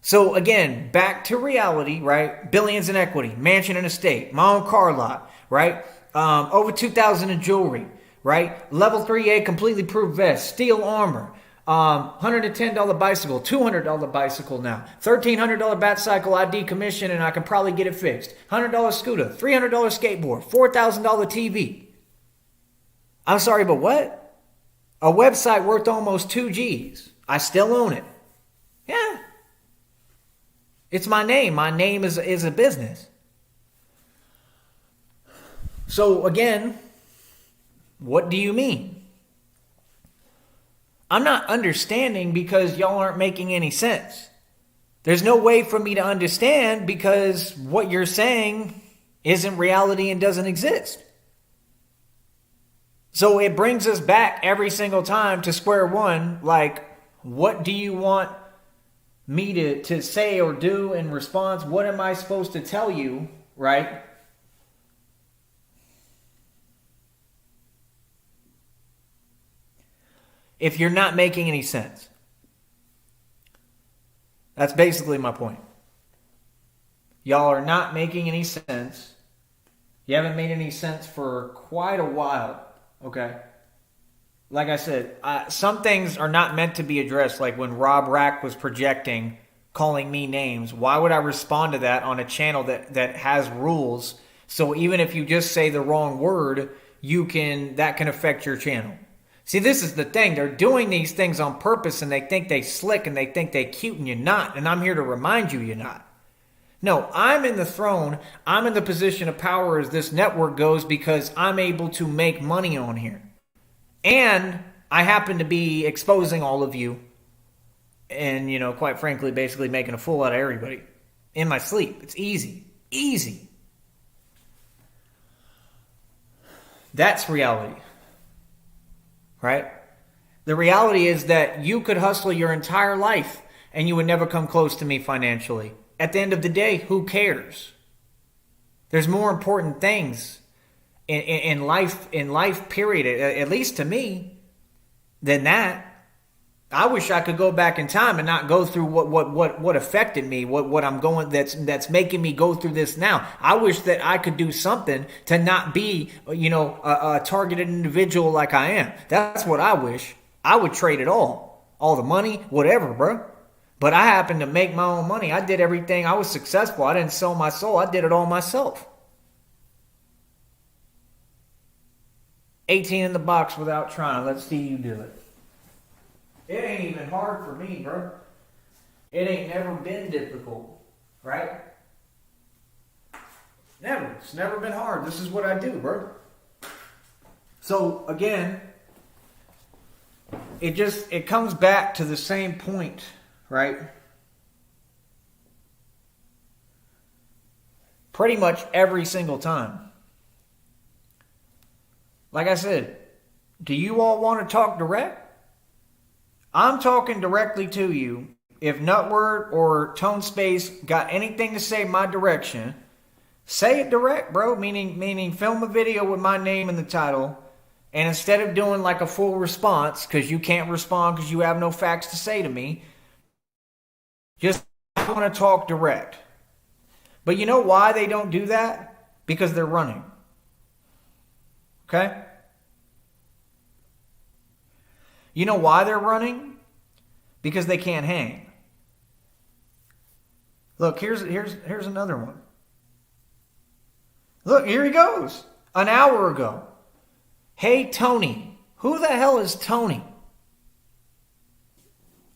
So again, back to reality, right? Billions in equity, mansion and estate, my own car lot, right? Over 2,000 in jewelry, right? Level 3A completely proof vest, steel armor, $110 bicycle, $200 bicycle now, $1,300 bat cycle I decommission and I can probably get it fixed, $100 scooter, $300 skateboard, $4,000 TV. I'm sorry, but what? A website worth almost 2 G's. I still own it. Yeah. It's my name. My name is a business. So again, what do you mean? I'm not understanding because y'all aren't making any sense. There's no way for me to understand because what you're saying isn't reality and doesn't exist. So it brings us back every single time to square one. Like, what do you want me to say or do in response? What am I supposed to tell you, right? If you're not making any sense. That's basically my point. Y'all are not making any sense. You haven't made any sense for quite a while, okay? Like I said, some things are not meant to be addressed, like when Rob Rack was projecting, calling me names. Why would I respond to that on a channel that has rules? So even if you just say the wrong word, that can affect your channel. See, this is the thing. They're doing these things on purpose and they think they slick and they think they cute and you're not. And I'm here to remind you you're not. No, I'm in the throne. I'm in the position of power as this network goes because I'm able to make money on here. And I happen to be exposing all of you and, quite frankly, basically making a fool out of everybody in my sleep. It's easy. Easy. That's reality. Right? The reality is that you could hustle your entire life and you would never come close to me financially. At the end of the day, who cares? There's more important things in life, period, at least to me, than that. I wish I could go back in time and not go through what affected me, what I'm going that's making me go through this now. I wish that I could do something to not be, a targeted individual like I am. That's what I wish. I would trade it all the money, whatever, bro. But I happened to make my own money. I did everything. I was successful. I didn't sell my soul. I did it all myself. 18 in the box without trying. Let's see you do it. It ain't even hard for me, bro. It ain't never been difficult, right? Never. It's never been hard. This is what I do, bro. So, again, it comes back to the same point, right? Pretty much every single time. Like I said, do you all want to talk direct? I'm talking directly to you. If Nutword or Tone Space got anything to say my direction, say it direct, bro. Meaning film a video with my name in the title. And instead of doing like a full response, because you can't respond because you have no facts to say to me, just want to talk direct. But you know why they don't do that? Because they're running. Okay? You know why they're running? Because they can't hang. Look, here's another one. Look, here he goes. An hour ago. Hey, Tony. Who the hell is Tony?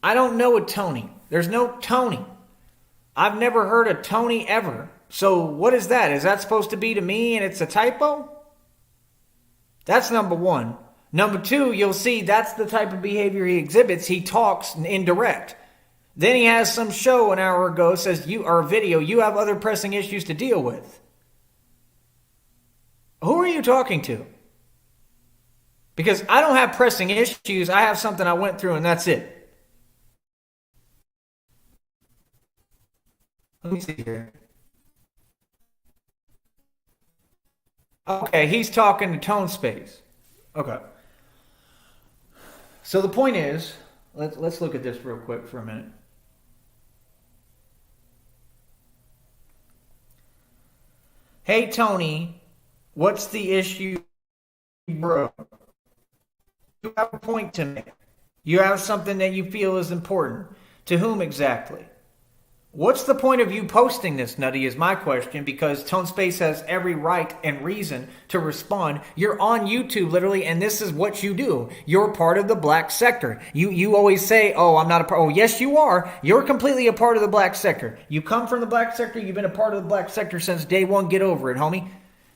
I don't know a Tony. There's no Tony. I've never heard of Tony ever. So what is that? Is that supposed to be to me and it's a typo? That's number one. Number two, you'll see that's the type of behavior he exhibits. He talks indirect. Then he has some show an hour ago, says video, you have other pressing issues to deal with. Who are you talking to? Because I don't have pressing issues. I have something I went through and that's it. Let me see here. Okay, he's talking to Tone Space. Okay. So the point is, let's look at this real quick for a minute. Hey, Tony, what's the issue, bro? You have a point to make. You have something that you feel is important. To whom exactly? What's the point of you posting this, Nutty, is my question, because Tone Space has every right and reason to respond. You're on YouTube, literally, and this is what you do. You're part of the black sector. You always say, oh, I'm not a part. Oh, yes, you are. You're completely a part of the black sector. You come from the black sector. You've been a part of the black sector since day one. Get over it, homie.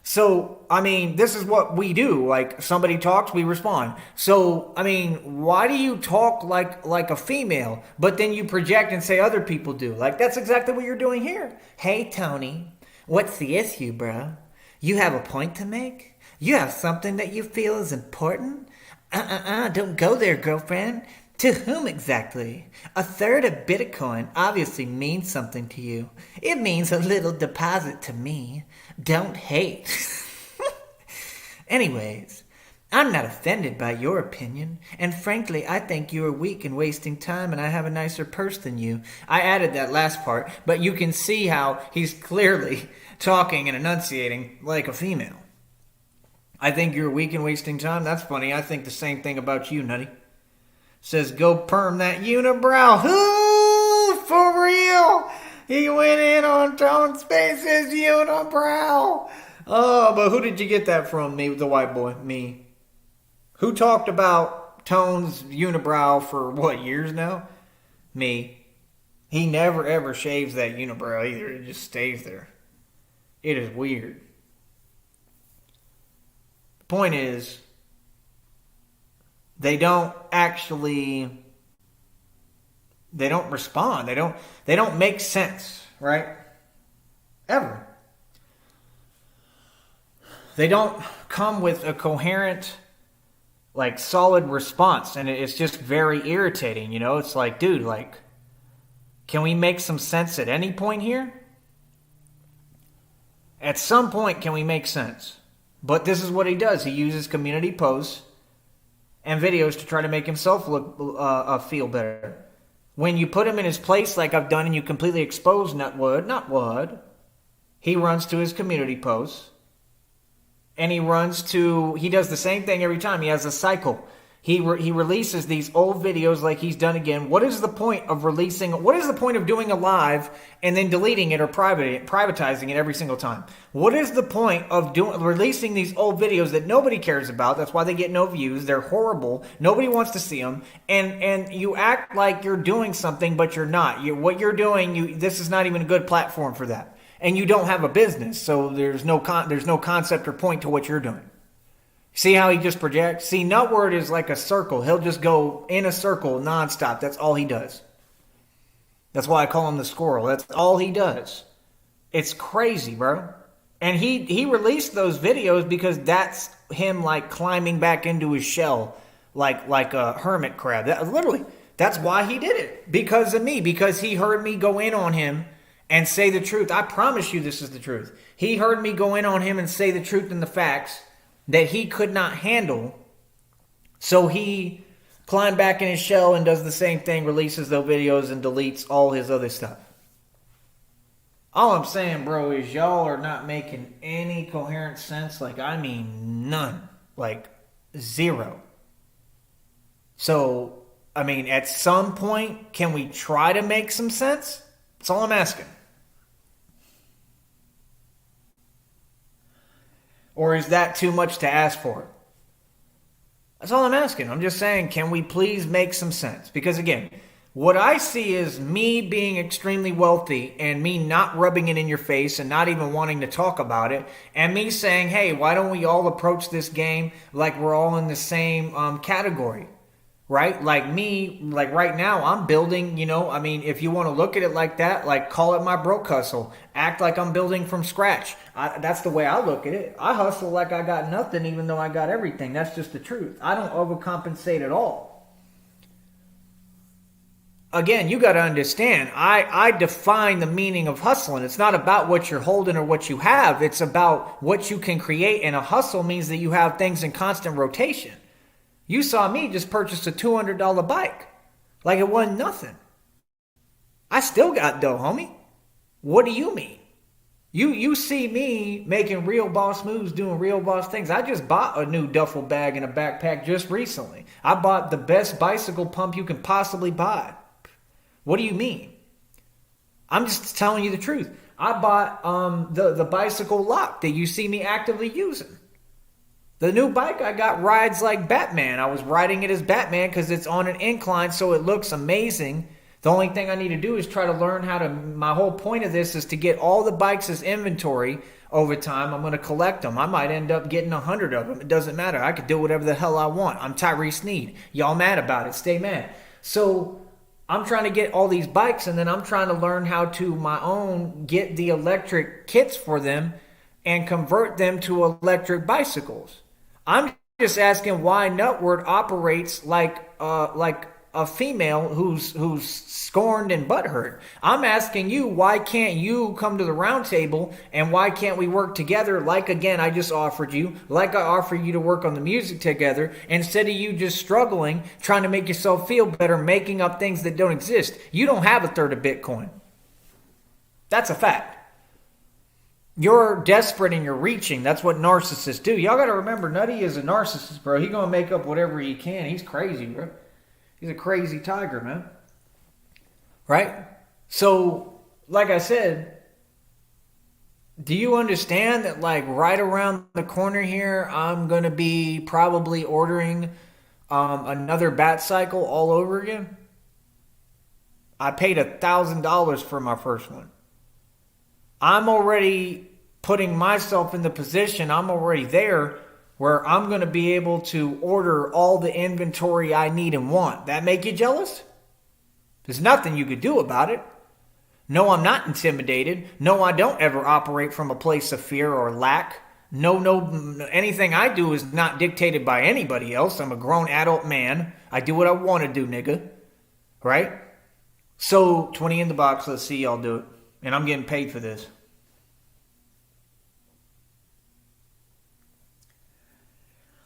So, I mean, this is what we do. Like, somebody talks, we respond. So, I mean, why do you talk like a female, but then you project and say other people do? Like, that's exactly what you're doing here. Hey, Tony, what's the issue, bro? You have a point to make? You have something that you feel is important? Don't go there, girlfriend. To whom exactly? A third of Bitcoin obviously means something to you. It means a little deposit to me. Don't hate. Anyways, I'm not offended by your opinion, and frankly, I think you are weak and wasting time, and I have a nicer purse than you. I added that last part, but you can see how he's clearly talking and enunciating like a female. I think you're weak and wasting time? That's funny. I think the same thing about you, Nutty. Says, go perm that unibrow. Ooh, for real. He went in on Tone Space's unibrow. Oh, but who did you get that from? Me, the white boy, me. Who talked about Tone's unibrow for, years now? Me. He never, ever shaves that unibrow either. It just stays there. It is weird. The point is, they don't actually, they don't respond. They don't make sense, right? Ever. They don't come with a coherent, like, solid response, and it's just very irritating, you know? It's like, dude, like, can we make some sense at any point here? At some point, can we make sense? But this is what he does. He uses community posts and videos to try to make himself look feel better. When you put him in his place, like I've done, and you completely expose Nutwood, he runs to his community posts, and he does the same thing every time. He has a cycle. He releases these old videos like he's done again. What is the point of doing a live and then deleting it or privatizing it every single time? What is the point of releasing these old videos that nobody cares about? That's why they get no views. They're horrible. Nobody wants to see them. And you act like you're doing something, but you're not. What you're doing, this is not even a good platform for that. And you don't have a business, so there's no concept or point to what you're doing. See how he just projects? See, Nutword is like a circle. He'll just go in a circle nonstop. That's all he does. That's why I call him the squirrel. That's all he does. It's crazy, bro. And he released those videos because that's him, like, climbing back into his shell like a hermit crab. That's why he did it. Because of me. Because he heard me go in on him and say the truth. I promise you this is the truth. He heard me go in on him and say the truth and the facts that he could not handle. So he climbed back in his shell and does the same thing, releases those videos and deletes all his other stuff. All I'm saying, bro, is y'all are not making any coherent sense. Like, I mean, none. Like, zero. So, I mean, at some point, can we try to make some sense? That's all I'm asking. Or is that too much to ask for? That's all I'm asking. I'm just saying, can we please make some sense? Because again, what I see is me being extremely wealthy and me not rubbing it in your face and not even wanting to talk about it. And me saying, hey, why don't we all approach this game like we're all in the same category? Right? Like me, like right now, I'm building, I mean, if you want to look at it like that, like call it my broke hustle. Act like I'm building from scratch. That's the way I look at it. I hustle like I got nothing, even though I got everything. That's just the truth. I don't overcompensate at all. Again, you got to understand, I define the meaning of hustling. It's not about what you're holding or what you have. It's about what you can create. And a hustle means that you have things in constant rotation. You saw me just purchase a $200 bike. Like it wasn't nothing. I still got dough, homie. What do you mean? You see me making real boss moves, doing real boss things. I just bought a new duffel bag and a backpack just recently. I bought the best bicycle pump you can possibly buy. What do you mean? I'm just telling you the truth. I bought the bicycle lock that you see me actively using. The new bike I got rides like Batman. I was riding it as Batman because it's on an incline, so it looks amazing. The only thing I need to do is try to learn how to... My whole point of this is to get all the bikes as inventory over time. I'm going to collect them. I might end up getting 100 of them. It doesn't matter. I could do whatever the hell I want. I'm Tyree Sneed. Y'all mad about it. Stay mad. So I'm trying to get all these bikes, and then I'm trying to learn how to my own get the electric kits for them and convert them to electric bicycles. I'm just asking why Nutword operates like a female who's scorned and butthurt. I'm asking you, why can't you come to the round table, and why can't we work together like, again, I just offered you, like I offered you to work on the music together, instead of you just struggling, trying to make yourself feel better, making up things that don't exist. You don't have a third of Bitcoin. That's a fact. You're desperate and you're reaching. That's what narcissists do. Y'all got to remember, Nutty is a narcissist, bro. He's going to make up whatever he can. He's crazy, bro. He's a crazy tiger, man. Right? So, like I said, do you understand that, like, right around the corner here, I'm going to be probably ordering another bat cycle all over again? I paid $1,000 for my first one. I'm already putting myself in the position, I'm already there where I'm going to be able to order all the inventory I need and want. That make you jealous? There's nothing you could do about it. No, I'm not intimidated. No, I don't ever operate from a place of fear or lack. No, anything I do is not dictated by anybody else. I'm a grown adult man. I do what I want to do, nigga. Right? So, 20 in the box, let's see y'all do it. And I'm getting paid for this.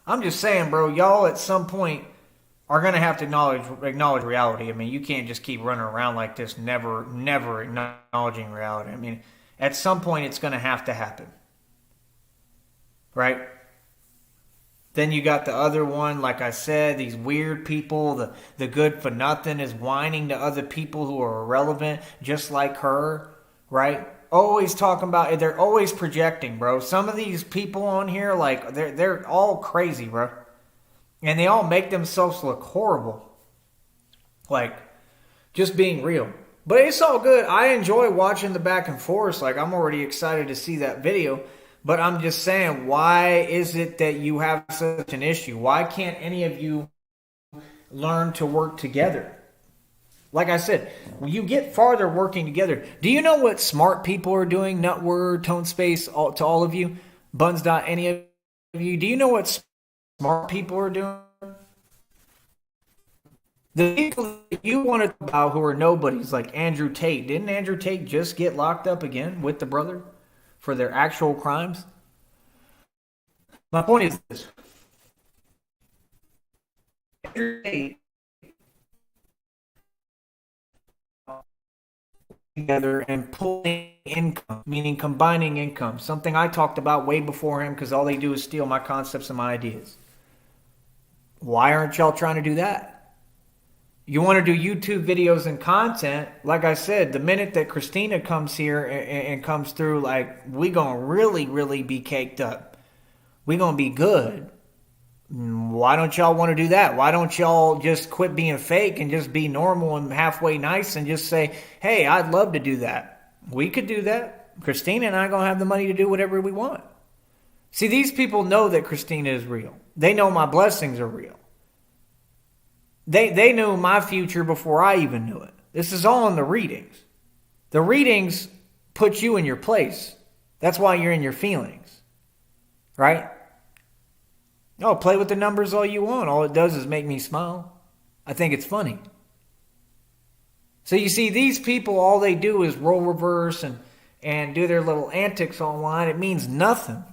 I'm just saying, bro, y'all at some point are going to have to acknowledge reality. I mean, you can't just keep running around like this, never acknowledging reality. I mean, at some point it's going to happen. Right? Then you got the other one, like I said, these weird people, the good for nothing is whining to other people who are irrelevant, just like her, right? Always talking about it. They're always projecting, bro. Some of these people on here, like, they're all crazy, bro. And they all make themselves look horrible. Like, just being real. But it's all good. I enjoy watching the back and forth. Like, I'm already excited to see that video. But I'm just saying, why is it that you have such an issue? Why can't any of you learn to work together? Like I said, when you get farther working together, do you know what smart people are doing? Nutword, Tone Space, to all of you, Buns. Any of you, do you know what smart people are doing? The people that you want to talk about who are nobodies, like Andrew Tate. Didn't Andrew Tate just get locked up again with the brother for their actual crimes? My point is this. Andrew Tate together and pulling income, meaning combining income, something I talked about way before him because all they do is steal my concepts and my ideas. Why aren't y'all trying to do that? You want to do YouTube videos and content, like I said, the minute that Christina comes here and comes through, like, we gonna really be caked up. We gonna be good. Why don't y'all want to do that? Why don't y'all just quit being fake and just be normal and halfway nice and just say, hey, I'd love to do that. We could do that. Christina and I gonna have the money to do whatever we want. See, these people know that Christina is real. They know my blessings are real. They knew my future before I even knew it. This is all in the readings. The readings put you in your place. That's why you're in your feelings. Right? Oh, play with the numbers all you want. All it does is make me smile. I think it's funny. So you see, these people, all they do is roll reverse and do their little antics online. It means nothing.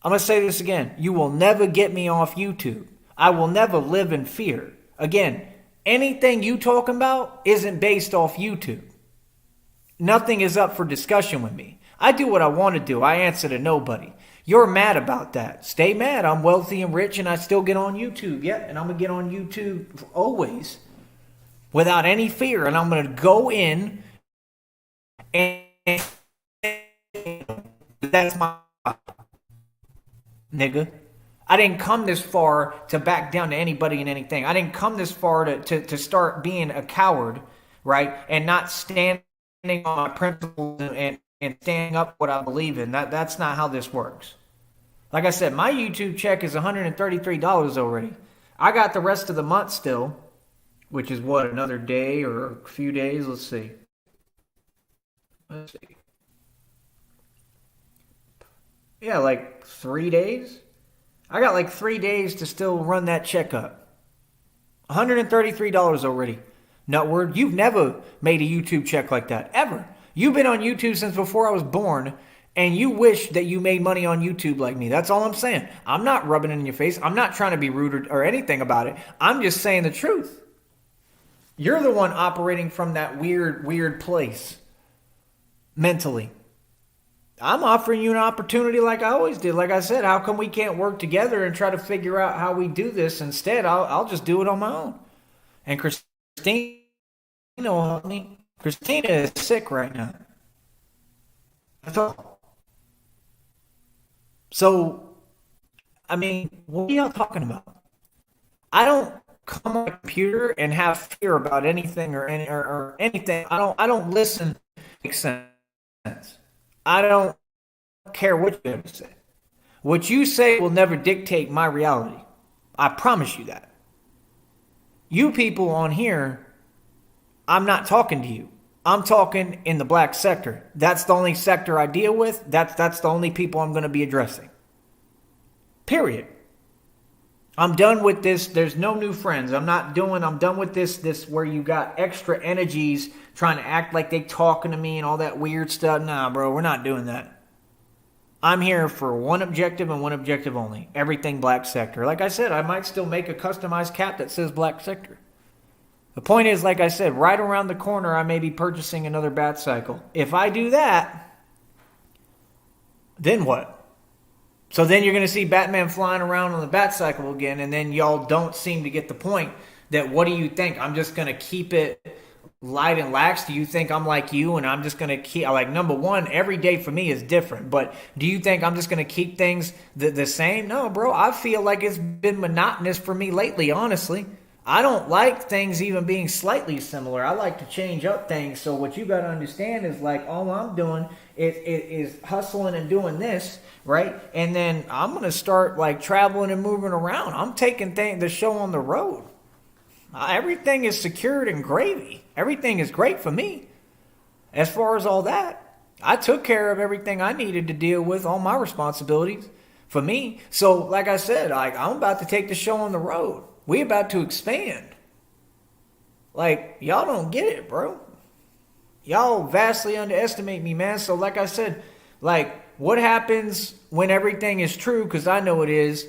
I'm going to say this again. You will never get me off YouTube. I will never live in fear. Again, anything you talking about isn't based off YouTube. Nothing is up for discussion with me. I do what I want to do. I answer to nobody. You're mad about that. Stay mad. I'm wealthy and rich and I still get on YouTube. Yeah, and I'm going to get on YouTube always without any fear. And I'm going to go in and that's my nigga. I didn't come this far to back down to anybody and anything. I didn't come this far to start being a coward, right? And not standing on my principles and standing up what I believe in. That's not how this works. Like I said, my YouTube check is $133 already. I got the rest of the month still, which is what, another day or a few days? Let's see. Yeah, like 3 days. I got like 3 days to still run that check up. $133 already. Nutword, you've never made a YouTube check like that, ever. You've been on YouTube since before I was born, and you wish that you made money on YouTube like me. That's all I'm saying. I'm not rubbing it in your face. I'm not trying to be rude or anything about it. I'm just saying the truth. You're the one operating from that weird place mentally. I'm offering you an opportunity like I always did. Like I said, how come we can't work together and try to figure out how we do this? Instead, I'll just do it on my own. And Christina will help me. Christina is sick right now. That's all. So, I mean, what are y'all talking about? I don't come on a computer and have fear about anything or anything. I don't listen to make sense. I don't care what you have to say. What you say will never dictate my reality. I promise you that. You people on here, I'm not talking to you. I'm talking in the black sector. That's the only sector I deal with. That's the only people I'm going to be addressing. Period. I'm done with this. There's no new friends. I'm done with this where you got extra energies trying to act like they talking to me and all that weird stuff. Nah, bro, we're not doing that. I'm here for one objective and one objective only. Everything black sector. Like I said, I might still make a customized cap that says black sector. The point is, like I said, right around the corner, I may be purchasing another bat cycle. If I do that, then what? So then you're going to see Batman flying around on the bat cycle again, and then y'all don't seem to get the point that what do you think? I'm just going to keep it light and lax? Do you think I'm like you and I'm just going to keep, like, number one, every day for me is different, but do you think I'm just going to keep things the same? No, bro, I feel like it's been monotonous for me lately, honestly. I don't like things even being slightly similar. I like to change up things. So what you got to understand is, like, all I'm doing is hustling and doing this, right? And then I'm going to start, like, traveling and moving around. I'm taking the show on the road. Everything is secured and gravy. Everything is great for me. As far as all that, I took care of everything I needed to deal with, all my responsibilities for me. So, like I said, I'm about to take the show on the road. We about to expand. Like, y'all don't get it, bro. Y'all vastly underestimate me, man. So, like I said, like, what happens when everything is true? Because I know it is,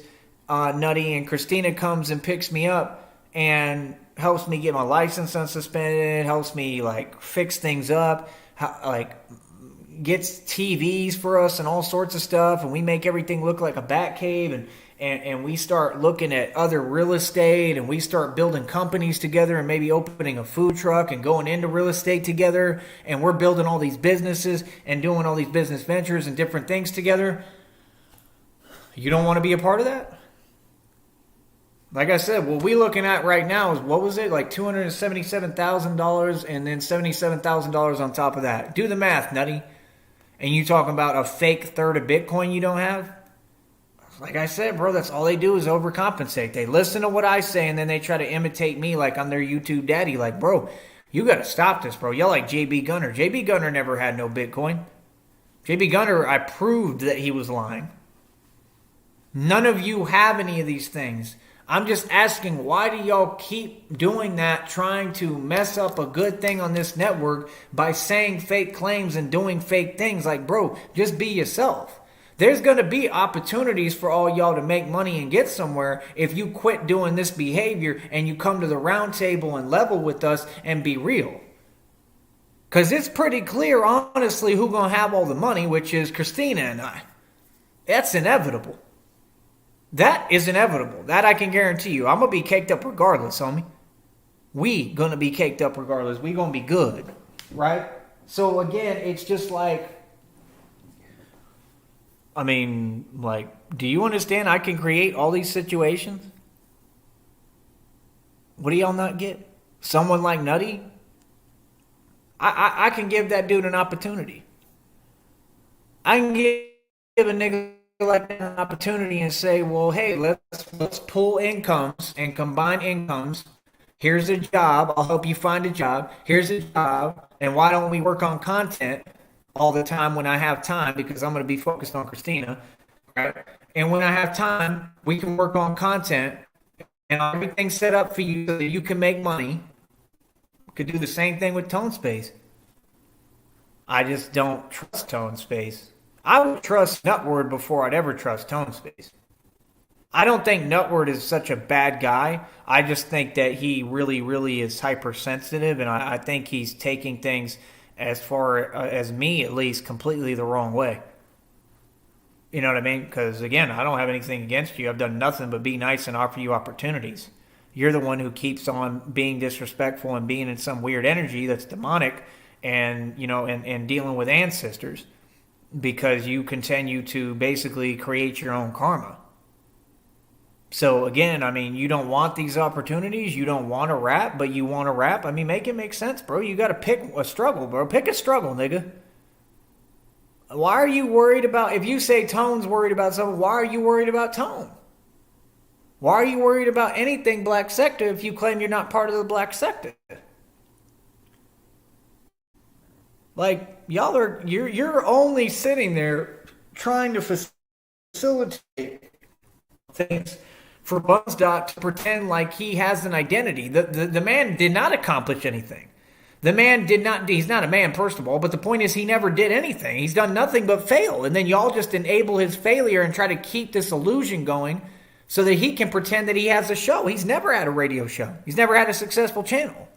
Nutty, and Christina comes and picks me up and helps me get my license unsuspended, helps me, like, fix things up, like, gets TVs for us and all sorts of stuff, and we make everything look like a bat cave, and we start looking at other real estate, and we start building companies together and maybe opening a food truck and going into real estate together, and we're building all these businesses and doing all these business ventures and different things together. You don't want to be a part of that? Like I said, what we're looking at right now is, what was it? Like $277,000 and then $77,000 on top of that. Do the math, Nutty. And you talking about a fake third of Bitcoin you don't have? Like I said, bro, that's all they do is overcompensate. They listen to what I say and then they try to imitate me like I'm their YouTube daddy. Like, bro, you got to stop this, bro. Y'all like JB Gunner. JB Gunner never had no Bitcoin. JB Gunner, I proved that he was lying. None of you have any of these things. I'm just asking, why do y'all keep doing that, trying to mess up a good thing on this network by saying fake claims and doing fake things? Like, bro, just be yourself. There's going to be opportunities for all y'all to make money and get somewhere if you quit doing this behavior and you come to the round table and level with us and be real. Because it's pretty clear, honestly, who's going to have all the money, which is Christina and I. That's inevitable. That is inevitable. That I can guarantee you. I'm going to be caked up regardless, homie. We going to be caked up regardless. We going to be good. Right? So, again, it's just like, I mean, like, do you understand I can create all these situations? What do y'all not get? Someone like Nutty? I can give that dude an opportunity. I can give a nigga like an opportunity and say, well, hey, let's pull incomes and combine incomes. Here's a job. I'll help you find a job. Here's a job. And why don't we work on content all the time when I have time, because I'm going to be focused on Christina, right? And when I have time, we can work on content and everything's set up for you so that you can make money. Could do the same thing with Tone Space. I just don't trust Tone Space. I would trust Nutword before I'd ever trust Tone Space. I don't think Nutword is such a bad guy. I just think that he really, really is hypersensitive, and I think he's taking things, as far as me at least, completely the wrong way. You know what I mean? Because, again, I don't have anything against you. I've done nothing but be nice and offer you opportunities. You're the one who keeps on being disrespectful and being in some weird energy that's demonic and, you know, and dealing with ancestors, because you continue to basically create your own karma. So, again, I mean, you don't want these opportunities. You don't want to rap, but you want to rap. I mean, make it make sense, bro. You got to pick a struggle, bro. Pick a struggle, nigga. Why are you worried about, if you say Tone's worried about something, why are you worried about Tone? Why are you worried about anything Black Sector if you claim you're not part of the Black Sector? Like, you're only sitting there trying to facilitate things for Bunsdot to pretend like he has an identity. The man did not accomplish anything. The man did not, he's not a man, first of all, but the point is he never did anything. He's done nothing but fail. And then y'all just enable his failure and try to keep this illusion going so that he can pretend that he has a show. He's never had a radio show. He's never had a successful channel.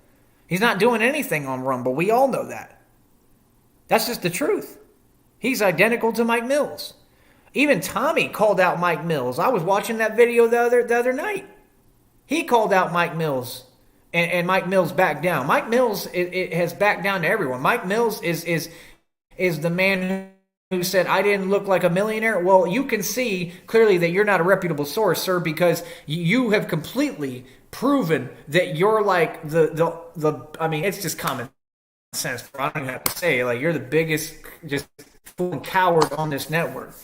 He's not doing anything on Rumble. We all know that. That's just the truth. He's identical to Mike Mills. Even Tommy called out Mike Mills. I was watching that video the other night. He called out Mike Mills, and Mike Mills backed down. Mike Mills it has backed down to everyone. Mike Mills is the man who said, I didn't look like a millionaire. Well, you can see clearly that you're not a reputable source, sir, because you have completely proven that you're like the I mean, it's just common sense, bro. I don't even have to say, like, you're the biggest just coward on this network.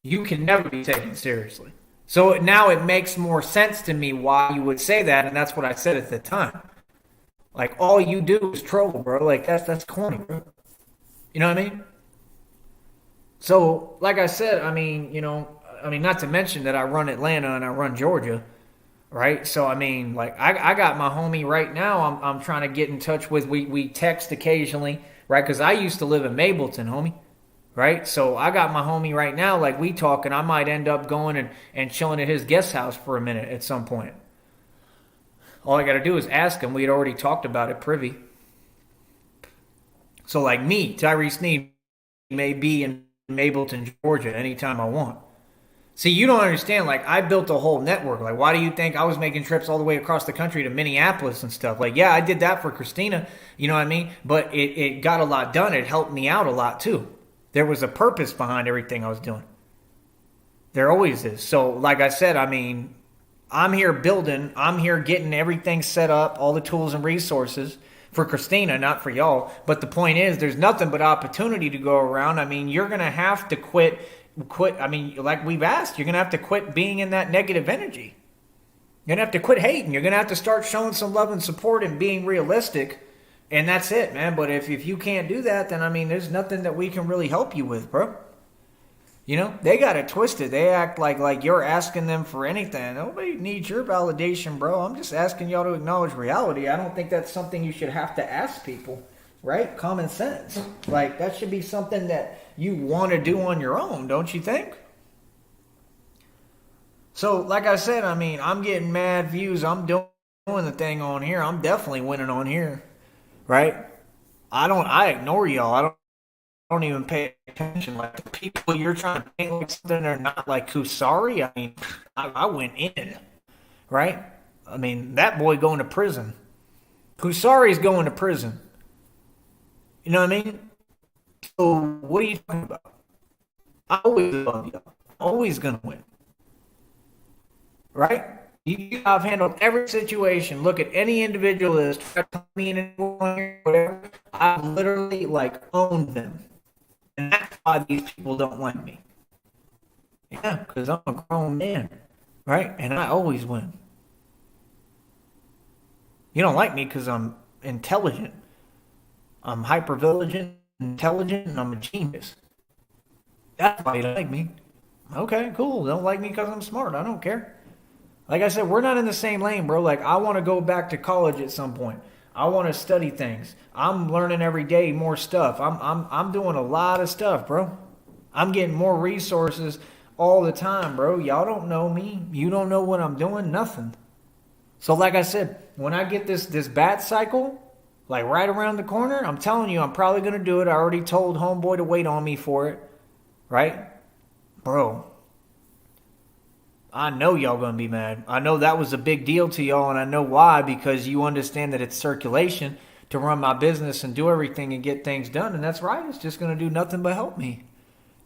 You can never be taken seriously. So now it makes more sense to me why you would say that, and that's what I said at the time. Like, all you do is troll, bro. Like, that's corny, bro. You know what I mean? So, like I said, I mean, not to mention that I run Atlanta and I run Georgia, right? So, I mean, like, I got my homie right now I'm trying to get in touch with. We text occasionally, right? Because I used to live in Mableton, homie. Right? So I got my homie right now, like we talking, I might end up going and chilling at his guest house for a minute at some point. All I got to do is ask him. We had already talked about it privy. So like me, Tyree Sneed, may be in Mableton, Georgia anytime I want. See, you don't understand. Like, I built a whole network. Like, why do you think I was making trips all the way across the country to Minneapolis and stuff? Like, yeah, I did that for Christina, you know what I mean? But it got a lot done. It helped me out a lot too. There was a purpose behind everything I was doing. There always is. So, like I said, I mean, I'm here building. I'm here getting everything set up, all the tools and resources for Christina, not for y'all. But the point is, there's nothing but opportunity to go around. I mean, you're going to have to quit. I mean, like we've asked, you're going to have to quit being in that negative energy. You're going to have to quit hating. You're going to have to start showing some love and support and being realistic. And that's it, man. But if you can't do that, then, I mean, there's nothing that we can really help you with, bro. You know, they got it twisted. They act like you're asking them for anything. Nobody needs your validation, bro. I'm just asking y'all to acknowledge reality. I don't think that's something you should have to ask people, right? Common sense. Like, that should be something that you want to do on your own, don't you think? So, like I said, I mean, I'm getting mad views. I'm doing the thing on here. I'm definitely winning on here. Right? I ignore y'all. I don't even pay attention. Like, the people you're trying to paint like something they're not, like Kusari, I mean, I went in. Right? I mean, that boy going to prison. Kusari's going to prison. You know what I mean? So, what are you talking about? I always love y'all. Always gonna win. Right? I've handled every situation. Look at any individual that's tried to put me in whatever. I've literally, like, owned them. And that's why these people don't like me. Yeah, because I'm a grown man. Right? And I always win. You don't like me because I'm intelligent. I'm hyper-vigilant, intelligent, and I'm a genius. That's why you don't like me. Okay, cool. Don't like me because I'm smart. I don't care. Like I said, we're not in the same lane, bro. Like, I want to go back to college at some point. I want to study things. I'm learning every day more stuff. I'm doing a lot of stuff, bro. I'm getting more resources all the time, bro. Y'all don't know me. You don't know what I'm doing. Nothing. So, like I said, when I get this bat cycle, like right around the corner, I'm telling you, I'm probably going to do it. I already told homeboy to wait on me for it. Right? Bro. I know y'all gonna be mad. I know that was a big deal to y'all, and I know why, because you understand that it's circulation to run my business and do everything and get things done, and that's right. It's just gonna do nothing but help me.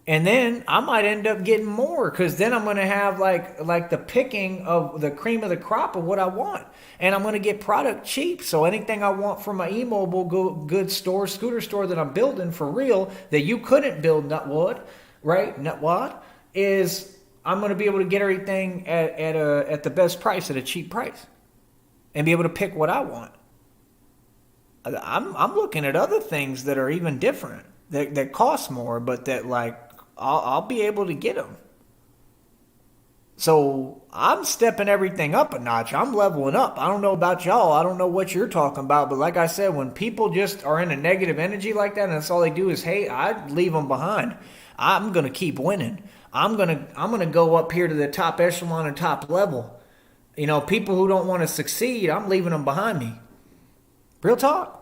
And then I might end up getting more because then I'm going to have like the picking of the cream of the crop of what I want, and I'm going to get product cheap. So anything I want from my eMobile goods store, scooter store that I'm building for real that you couldn't build, Nutwood, right? Nutwad is I'm going to be able to get everything at the best price at a cheap price, and be able to pick what I want. I'm looking at other things that are even different that cost more, but that like I'll be able to get them. So I'm stepping everything up a notch. I'm leveling up. I don't know about y'all. I don't know what you're talking about, but like I said, when people just are in a negative energy like that, and that's all they do is hate, I leave them behind. I'm gonna keep winning. I'm gonna go up here to the top echelon and top level. You know, people who don't want to succeed, I'm leaving them behind me. Real talk.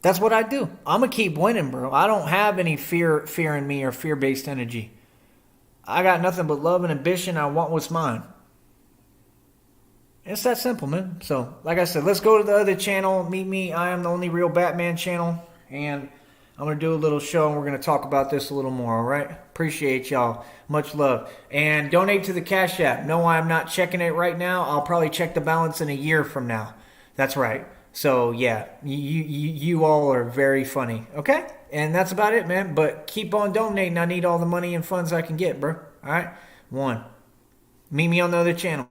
That's what I do. I'm gonna keep winning, bro. I don't have any fear in me or fear-based energy. I got nothing but love and ambition. I want what's mine. It's that simple, man. So, like I said, let's go to the other channel. Meet me. I am the only real Batman channel, and I'm gonna do a little show, and we're gonna talk about this a little more. All right? Appreciate y'all. Much love, and donate to the Cash App. No, I'm not checking it right now. I'll probably check the balance in a year from now. That's right. So yeah, you all are very funny. Okay? And that's about it, man. But keep on donating. I need all the money and funds I can get, bro. All right? One. Meet me on the other channel.